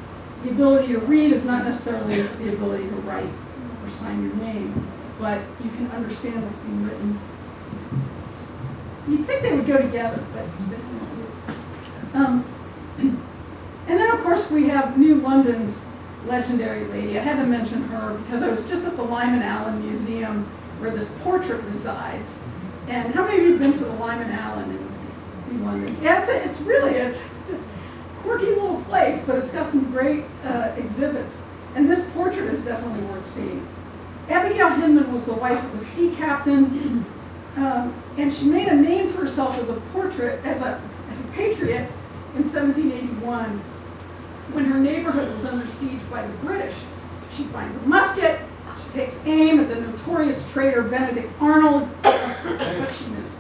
The ability to read is not necessarily the ability to write or sign your name, but you can understand what's being written. You'd think they would go together, but and then, of course, we have New London's legendary lady. I had to mention her because I was just at the Lyman Allen Museum where this portrait resides. And how many of you have been to the Lyman Allen in New London? Yeah, it's really a quirky little place, but it's got some great exhibits. And this portrait is definitely worth seeing. Abigail Hinman was the wife of a sea captain. And she made a name for herself as a patriot in 1781 when her neighborhood was under siege by the British. She finds a musket, she takes aim at the notorious traitor Benedict Arnold, but she misses.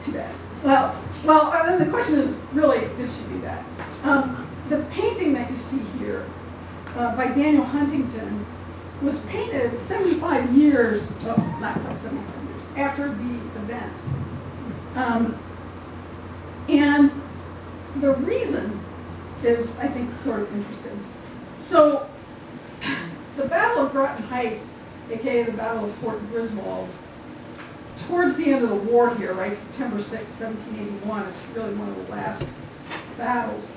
Too bad. Well, then the question is, really, did she do that? The painting that you see here by Daniel Huntington was painted 75 years, well, not quite 75 years, after the event. And the reason is, I think, sort of interesting. So, the Battle of Groton Heights, aka the Battle of Fort Griswold, towards the end of the war here, right, September 6, 1781, it's really one of the last battles.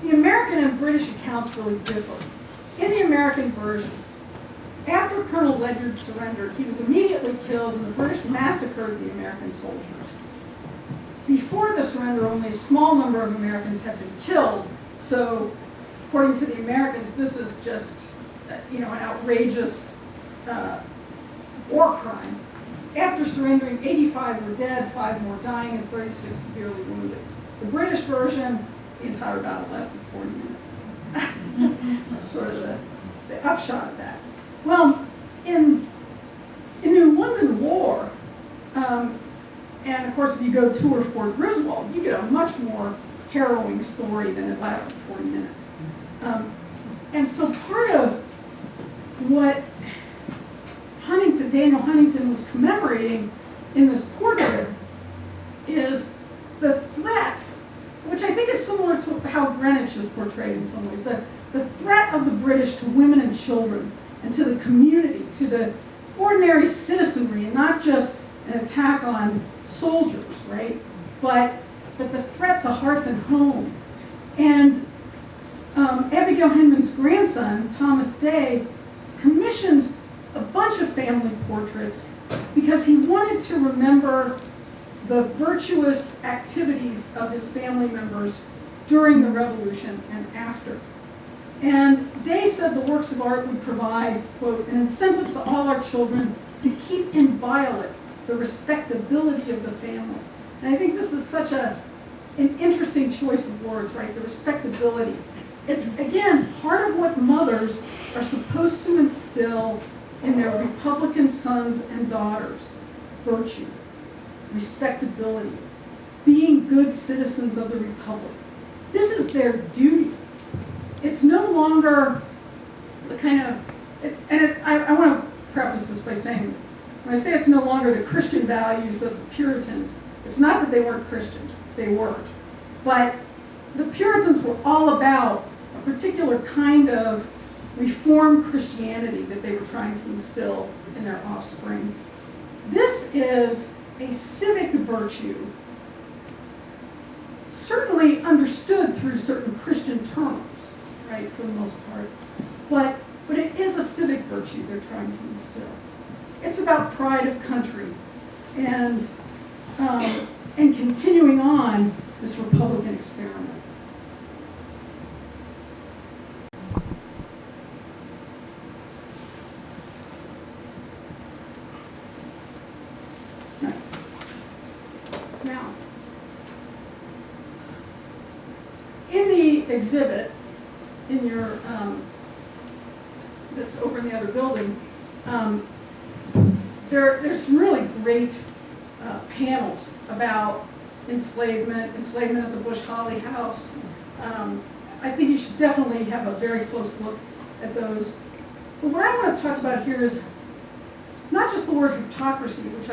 The American and British accounts really differ. In the American version, after Colonel Ledyard surrendered, he was immediately killed and the British massacred the American soldiers. Before the surrender, only a small number of Americans had been killed, so according to the Americans, this is just, an outrageous war crime. After surrendering, 85 were dead, 5 more dying, and 36 severely wounded. The British version, the entire battle lasted 40 minutes. That's sort of the upshot of that. Well, in New London War, and of course if you go tour Fort Griswold, you get a much more harrowing story than it lasted 40 minutes. And so part of what that Daniel Huntington was commemorating in this portrait is the threat, which I think is similar to how Greenwich is portrayed in some ways, the threat of the British to women and children and to the community, to the ordinary citizenry, and not just an attack on soldiers, right? But the threat to hearth and home. And Abigail Hinman's grandson, Thomas Day, commissioned a bunch of family portraits because he wanted to remember the virtuous activities of his family members during the Revolution and after. And Day said the works of art would provide, quote, an incentive to all our children to keep inviolate the respectability of the family. And I think this is such an interesting choice of words, right? The respectability. It's, again, part of what mothers are supposed to instill in their Republican sons and daughters. Virtue, respectability, being good citizens of the Republic. This is their duty. It's no longer the kind of, I want to preface this by saying, when I say it's no longer the Christian values of the Puritans, it's not that they weren't Christian, they weren't. But the Puritans were all about a particular kind of Reformed Christianity that they were trying to instill in their offspring. This is a civic virtue, certainly understood through certain Christian terms, right, for the most part. But it is a civic virtue they're trying to instill. It's about pride of country and continuing on this Republican experiment. Now, in the exhibit, in your that's over in the other building, there's some really great panels about enslavement at the Bush Holly House. I think you should definitely have a very close look at those. But what I want to talk about here is not just the word hypocrisy, which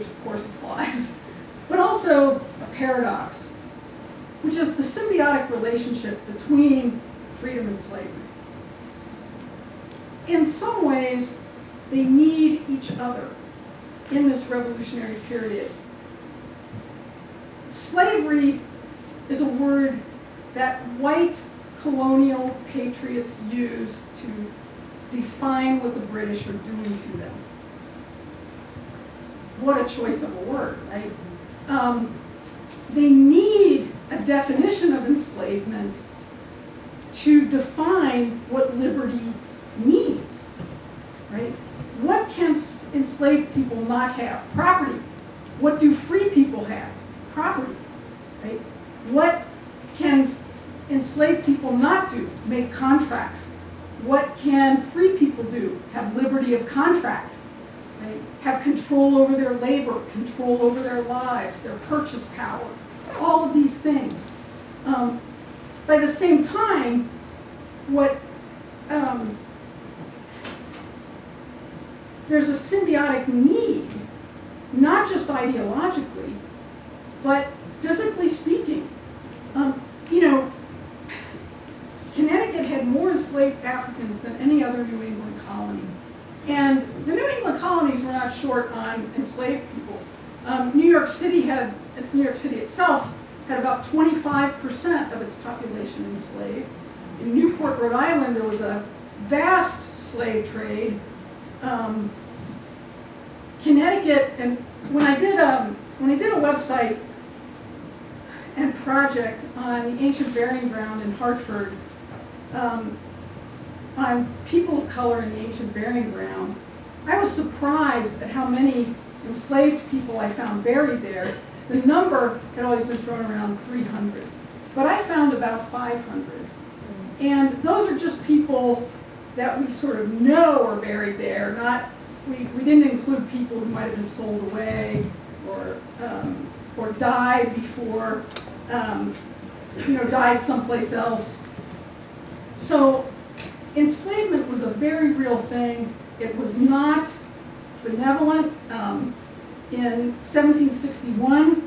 of course applies, but also a paradox, which is the symbiotic relationship between freedom and slavery. In some ways, they need each other in this revolutionary period. Slavery is a word that white colonial patriots use to define what the British are doing to them. What a choice of a word, right? They need a definition of enslavement to define what liberty means, right? What can enslaved people not have? Property. What do free people have? Property, right? What can enslaved people not do? Make contracts. What can free people do? Have liberty of contract, right? Have control over their labor, control over their lives, their purchase power, all of these things. By the same time, there's a symbiotic need, not just ideologically, but physically speaking. Connecticut had more enslaved Africans than any other New England colony. And the New England colonies were not short on enslaved people. New York City itself had about 25% of its population enslaved. In Newport, Rhode Island, there was a vast slave trade. Connecticut, and when I did a website and project on the ancient burying ground in Hartford, on people of color in the ancient burying ground, I was surprised at how many enslaved people I found buried there. The number had always been thrown around 300, but I found about 500. And those are just people that we sort of know are buried there. We didn't include people who might have been sold away or died before, died someplace else. So enslavement was a very real thing. It was not benevolent. In 1761,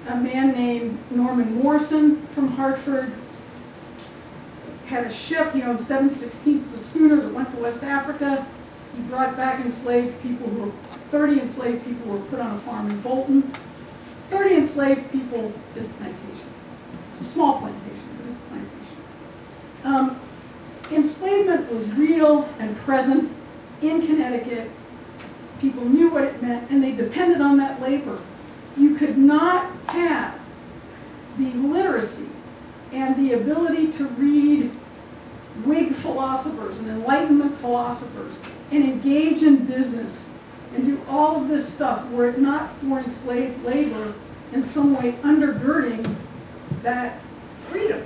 a man named Norman Morrison from Hartford had a ship, in 7/16 of a schooner that went to West Africa. He brought back enslaved people 30 enslaved people were put on a farm in Bolton. 30 enslaved people is plantation. It's a small plantation, but it's a plantation. Enslavement was real and present in Connecticut. People knew what it meant, and they depended on that labor. You could not have the literacy and the ability to read Whig philosophers and Enlightenment philosophers and engage in business and do all of this stuff were it not for enslaved labor in some way undergirding that freedom.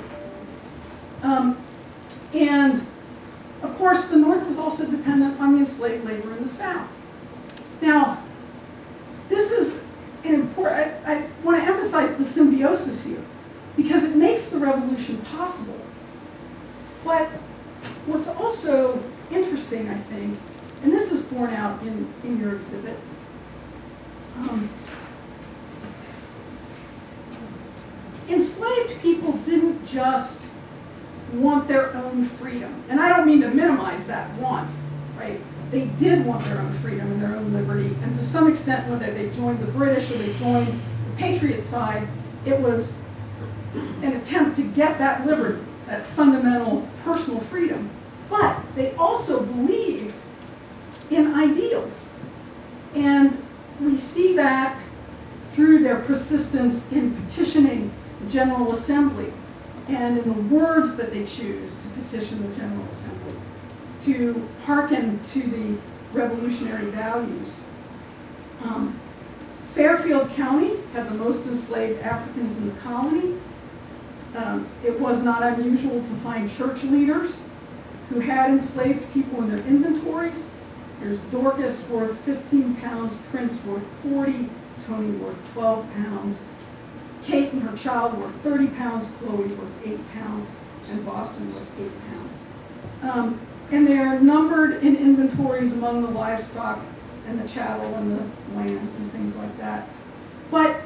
And of course, the North was also dependent on the enslaved labor in the South. Now, this is an important, I want to emphasize the symbiosis here because it makes the revolution possible. But what's also interesting, I think, and this is borne out in your exhibit, enslaved people didn't just want their own freedom. And I don't mean to minimize that want, right? They did want their own freedom and their own liberty. And to some extent, whether they joined the British or they joined the Patriot side, it was an attempt to get that liberty, that fundamental personal freedom. But they also believed in ideals. And we see that through their persistence in petitioning the General Assembly and in the words that they choose to petition the General Assembly, to hearken to the revolutionary values. Fairfield County had the most enslaved Africans in the colony. It was not unusual to find church leaders who had enslaved people in their inventories. There's Dorcas worth 15 pounds, Prince worth 40, Tony worth 12 pounds, Kate and her child worth 30 pounds, Chloe worth 8 pounds, and Boston worth 8 pounds. And they're numbered in inventories among the livestock and the chattel and the lands and things like that. But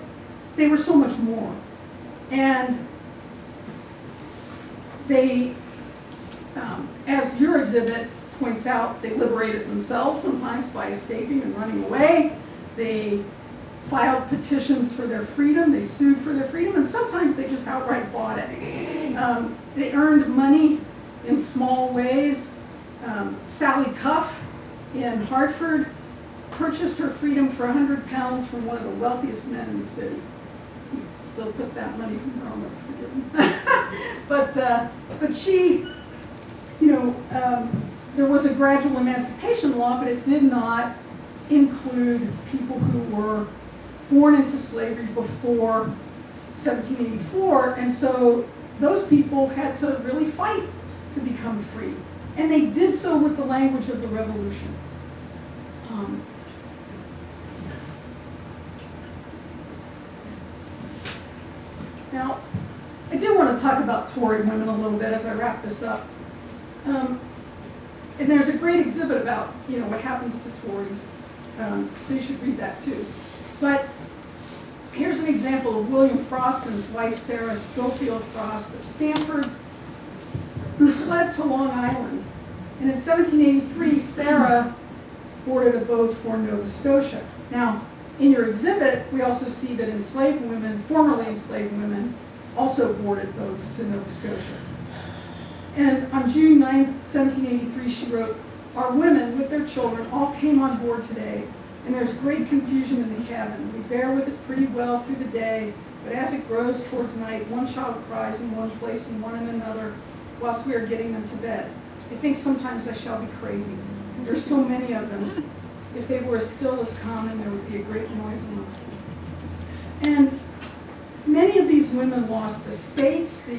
they were so much more. And they, as your exhibit points out, they liberated themselves sometimes by escaping and running away. They filed petitions for their freedom. They sued for their freedom, and sometimes they just outright bought it. They earned money in small ways. Sally Cuff in Hartford purchased her freedom for 100 pounds from one of the wealthiest men in the city. He still took that money from her, I'll never forgive him. But she, there was a gradual emancipation law, but it did not include people who were born into slavery before 1784, and so those people had to really fight to become free. And they did so with the language of the revolution. Now, I do want to talk about Tory women a little bit as I wrap this up. And there's a great exhibit about, what happens to Tories. So you should read that too. But here's an example of William Frost and his wife Sarah Schofield Frost of Stamford, who fled to Long Island. And in 1783, Sarah boarded a boat for Nova Scotia. Now, in your exhibit, we also see that enslaved women, formerly enslaved women, also boarded boats to Nova Scotia. And on June 9, 1783, she wrote, "Our women, with their children, all came on board today, and there's great confusion in the cabin. We bear with it pretty well through the day, but as it grows towards night, one child cries in one place and one in another, whilst we are getting them to bed. I think sometimes I shall be crazy. There's so many of them. If they were as still as common, there would be a great noise amongst them." And many of these women lost estates. The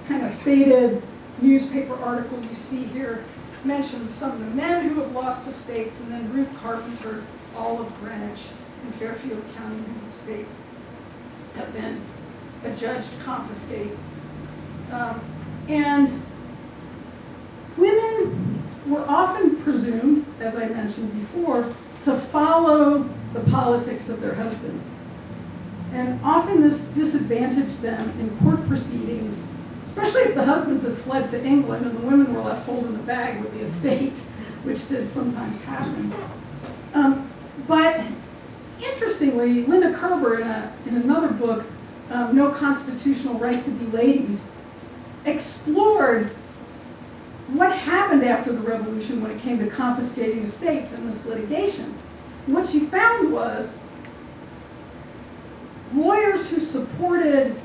kind of faded newspaper article you see here mentions some of the men who have lost estates, and then Ruth Carpenter, all of Greenwich and Fairfield County, whose estates have been adjudged confiscate. And women were often presumed, as I mentioned before, to follow the politics of their husbands. And often this disadvantaged them in court proceedings, especially if the husbands had fled to England and the women were left holding the bag with the estate, which did sometimes happen. But interestingly, Linda Kerber, in another book, No Constitutional Right to Be Ladies, explored what happened after the revolution when it came to confiscating estates in this litigation. And what she found was lawyers who supported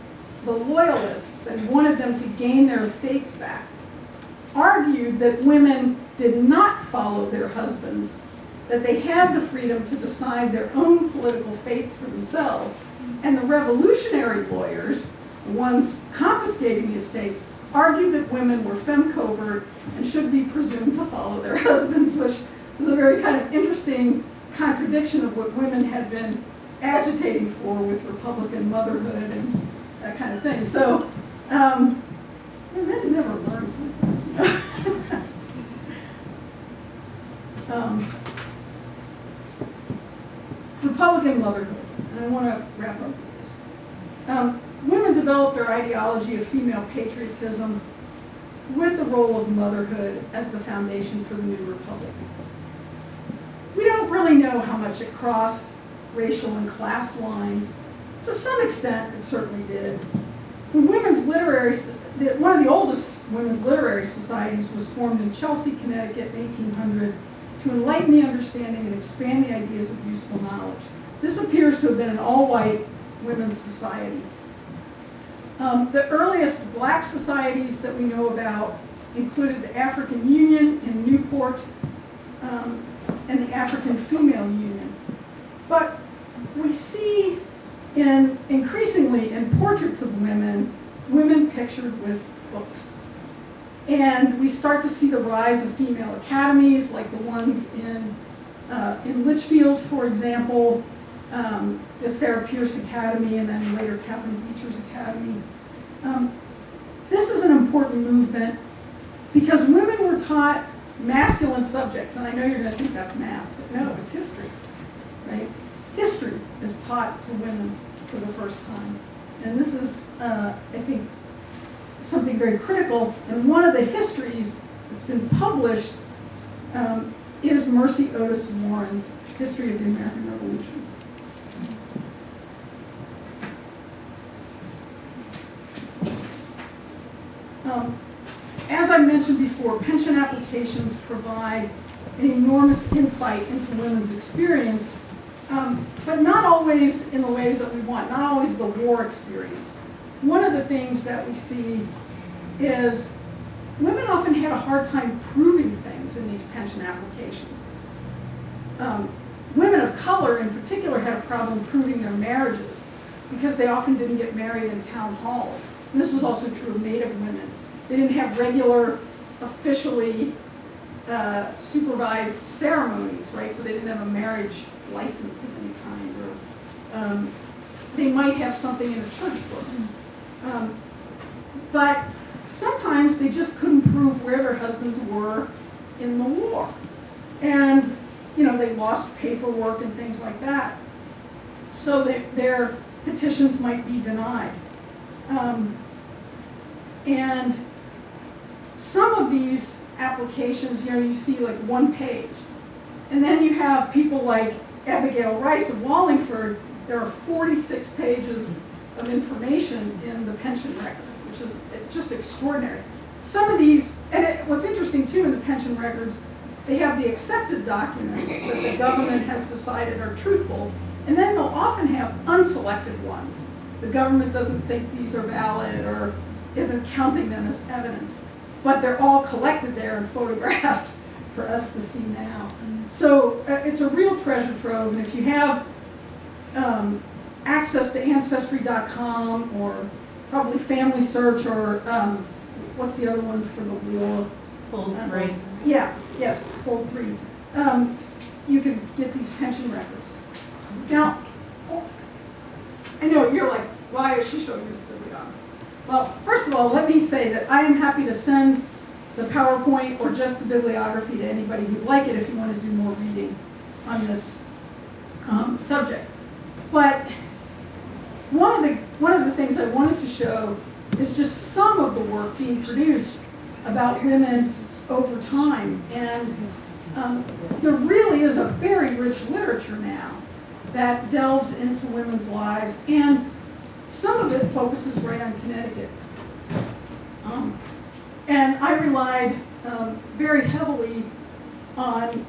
the loyalists and wanted them to gain their estates back argued that women did not follow their husbands, that they had the freedom to decide their own political fates for themselves. And the revolutionary lawyers, the ones confiscating the estates, argued that women were femme covert and should be presumed to follow their husbands, which was a very kind of interesting contradiction of what women had been agitating for with Republican motherhood and that kind of thing. So, men never learn sometimes, you know. Republican motherhood, and I want to wrap up with this. Women developed their ideology of female patriotism with the role of motherhood as the foundation for the new republic. We don't really know how much it crossed racial and class lines. To some extent, it certainly did. When one of the oldest women's literary societies was formed in Chelsea, Connecticut in 1800 to enlighten the understanding and expand the ideas of useful knowledge. This appears to have been an all-white women's society. The earliest black societies that we know about included the African Union in Newport and the African Female Union. But we see increasingly in portraits of women pictured with books. And we start to see the rise of female academies, like the ones in Litchfield, for example, the Sarah Pierce Academy, and then later Catherine Beecher's Academy. This is an important movement because women were taught masculine subjects, and I know you're going to think that's math, but no, it's history, right? History is taught to women for the first time. And this is, I think, something very critical. And one of the histories that's been published is Mercy Otis Warren's History of the American Revolution. As I mentioned before, pension applications provide an enormous insight into women's experience, but not always in the ways that we want, not always the war experience. One of the things that we see is women often had a hard time proving things in these pension applications. Women of color in particular had a problem proving their marriages because they often didn't get married in town halls. And this was also true of Native women. They didn't have regular, officially supervised ceremonies, right? So they didn't have a marriage license of any kind, or they might have something in a church book. But sometimes they just couldn't prove where their husbands were in the war. And, you know, they lost paperwork and things like that. So their petitions might be denied. And some of these applications, you know, you see like one page. And then you have people like Abigail Rice of Wallingford. There are 46 pages of information in the pension record, which is just extraordinary. Some of these, and what's interesting too in the pension records, they have the accepted documents that the government has decided are truthful, and then they'll often have unselected ones. The government doesn't think these are valid or isn't counting them as evidence, but they're all collected there and photographed for us to see now. So it's a real treasure trove, and if you have access to Ancestry.com or probably Family Search or what's the other one for the war? Fold 3. Yeah, yes, Fold 3. You can get these pension records. Now, I know you're like, why is she showing this bibliography? Well, first of all, let me say that I am happy to send the PowerPoint or just the bibliography to anybody who'd like it if you want to do more reading on this subject. But one of the things I wanted to show is just some of the work being produced about women over time. And there really is a very rich literature now that delves into women's lives, and some of it focuses right on Connecticut. And I relied very heavily on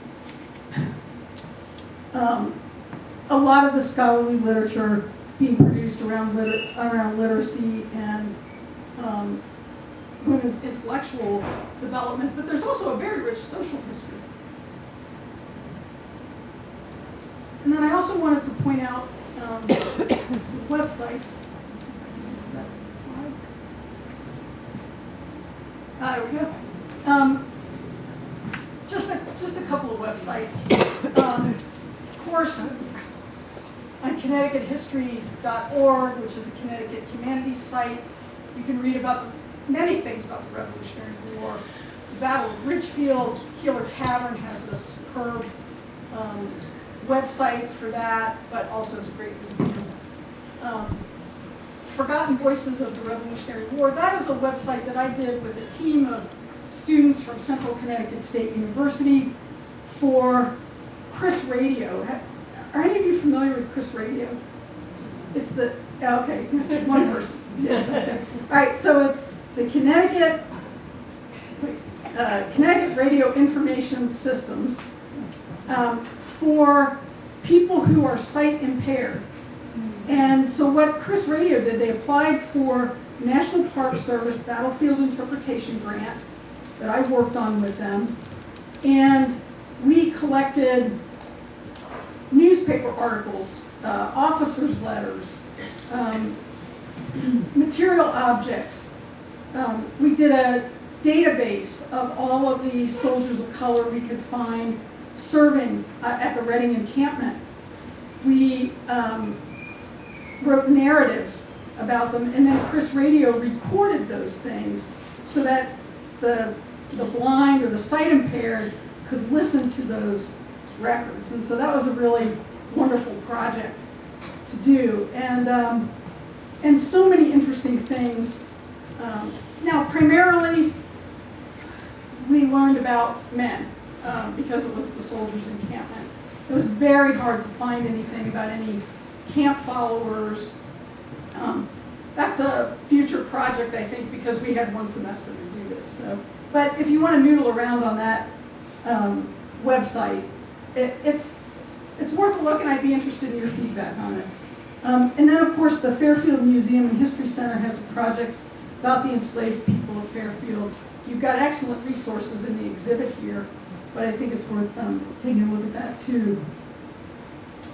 a lot of the scholarly literature being produced around literacy and women's intellectual development, but there's also a very rich social history. And then I also wanted to point out some websites. There we go. Just a couple of websites. Of course, on ConnecticutHistory.org, which is a Connecticut humanities site, you can read about many things about the Revolutionary War. The Battle of Ridgefield, Keeler Tavern has a superb website for that, but also it's a great museum. Forgotten Voices of the Revolutionary War, that is a website that I did with a team of students from Central Connecticut State University for Chris Radio. Are any of you familiar with Chris Radio? It's the, okay, one person. All right, so it's the Connecticut Radio Information Systems for people who are sight impaired. And so what Chris Radio did, they applied for National Park Service Battlefield Interpretation Grant that I worked on with them. And we collected newspaper articles, officers' letters, material objects. We did a database of all of the soldiers of color we could find serving at the Reading encampment. We wrote narratives about them, and then Chris Radio recorded those things so that the blind or the sight impaired could listen to those records. And so that was a really wonderful project to do, and so many interesting things. Now, primarily, we learned about men because it was the soldiers' encampment. It was very hard to find anything about any camp followers. That's a future project, I think, because we had one semester to do this. So, but if you want to noodle around on that website, it's worth a look, and I'd be interested in your feedback on it. And then, of course, the Fairfield Museum and History Center has a project about the enslaved people of Fairfield. You've got excellent resources in the exhibit here, but I think it's worth taking a look at that too.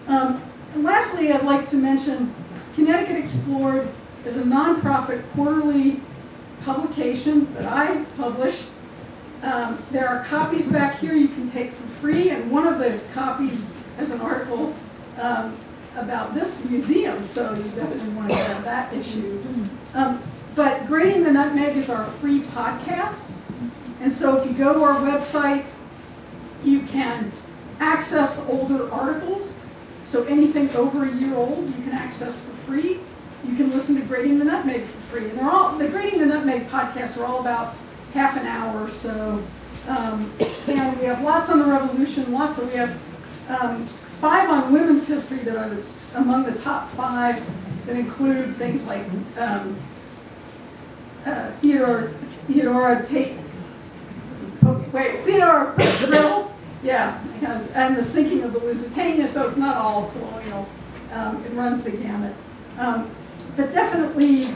And lastly, I'd like to mention Connecticut Explored is a nonprofit quarterly publication that I publish. There are copies back here you can take for free, and one of the copies has an article about this museum, so you definitely want to grab that issue. But Grating the Nutmeg is our free podcast, and so if you go to our website, you can access older articles. So anything over a year old, you can access for free. You can listen to Grating the Nutmeg for free. And the Grating the Nutmeg podcasts are all about half an hour or so. And we have lots on the Revolution, we have 5 on women's history that are among the top 5 that include things like Theodora Tate, Theodora Brill, yeah, and the sinking of the Lusitania, so it's not all colonial. It runs the gamut. But definitely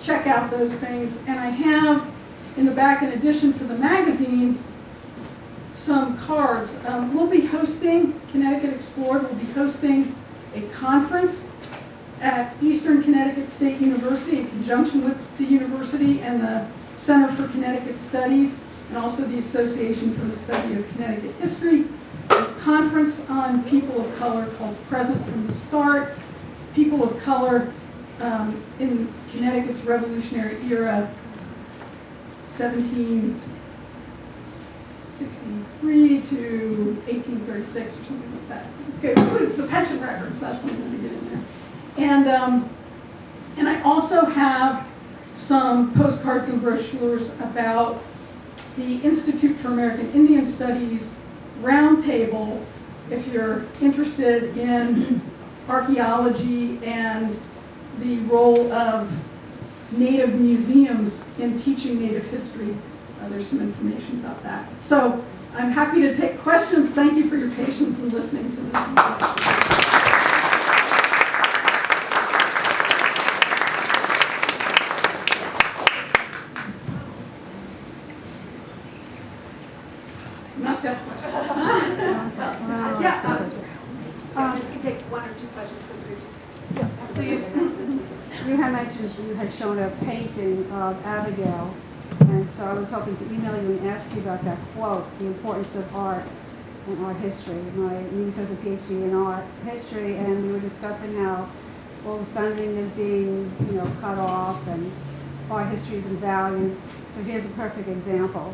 check out those things. And I have in the back, in addition to the magazines, some cards. We'll be hosting, Connecticut Explored will be hosting a conference at Eastern Connecticut State University in conjunction with the university and the Center for Connecticut Studies, and also the Association for the Study of Connecticut History, a conference on people of color called Present from the Start, people of color in Connecticut's Revolutionary Era, 17 1863 to 1836 or something like that. It includes the pension records, that's what I'm going to get in there. And I also have some postcards and brochures about the Institute for American Indian Studies roundtable, if you're interested in archaeology and the role of Native museums in teaching Native history. There's some information about that. So I'm happy to take questions. Thank you for your patience in listening to this. Must have questions. Yeah. You can take one or two questions because we're just. So you had mentioned you had shown a painting of Abigail, and so I was hoping to email you and ask you about that quote, the importance of art and art history. My niece has a PhD in art history, and we were discussing how all the funding is being, cut off, and art history is invalued. So here's a perfect example.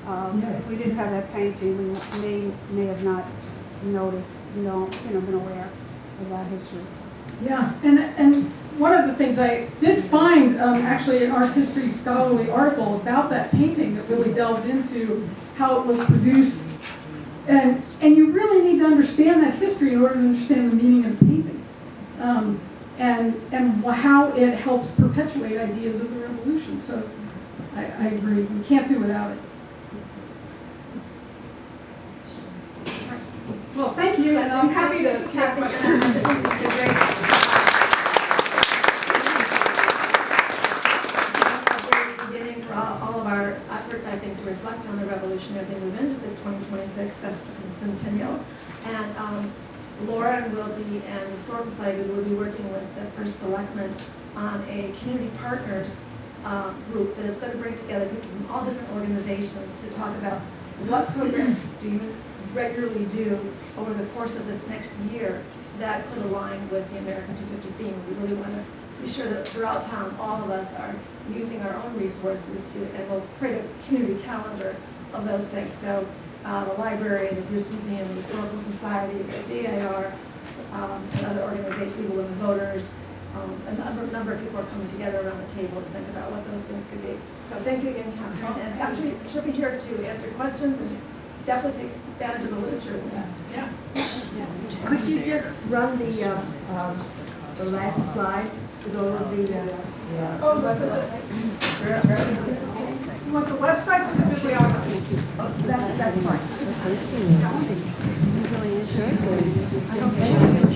If we didn't have that painting, we may have not noticed, been aware of that history. Yeah, and one of the things I did find, actually, an art history scholarly article about that painting that really delved into how it was produced. And you really need to understand that history in order to understand the meaning of the painting. And how it helps perpetuate ideas of the revolution. So I agree, we can't do without it. Well, thank you, and I'm happy to take questions. All of our efforts, I think, to reflect on the revolution as they move into the 2026 centennial. And Laura will be, and the Historical Society will be working with the First Selectman on a community partners group that is going to bring together people from all different organizations to talk about what programs do you regularly do over the course of this next year that could align with the American 250 theme. We really want to be sure that throughout town, all of us are using our own resources to, and we'll create a community calendar of those things. So the library, the Bruce Museum, the Historical Society, the DAR, and other organizations, Legal Women Voters, a number of people are coming together around the table to think about what those things could be. So thank you again, Katherine. And actually, she'll be here to answer questions and definitely take advantage of the literature. Yeah. Could you just run the last slide with all of the references? You want the websites or the bibliography? That's fine. Really interesting.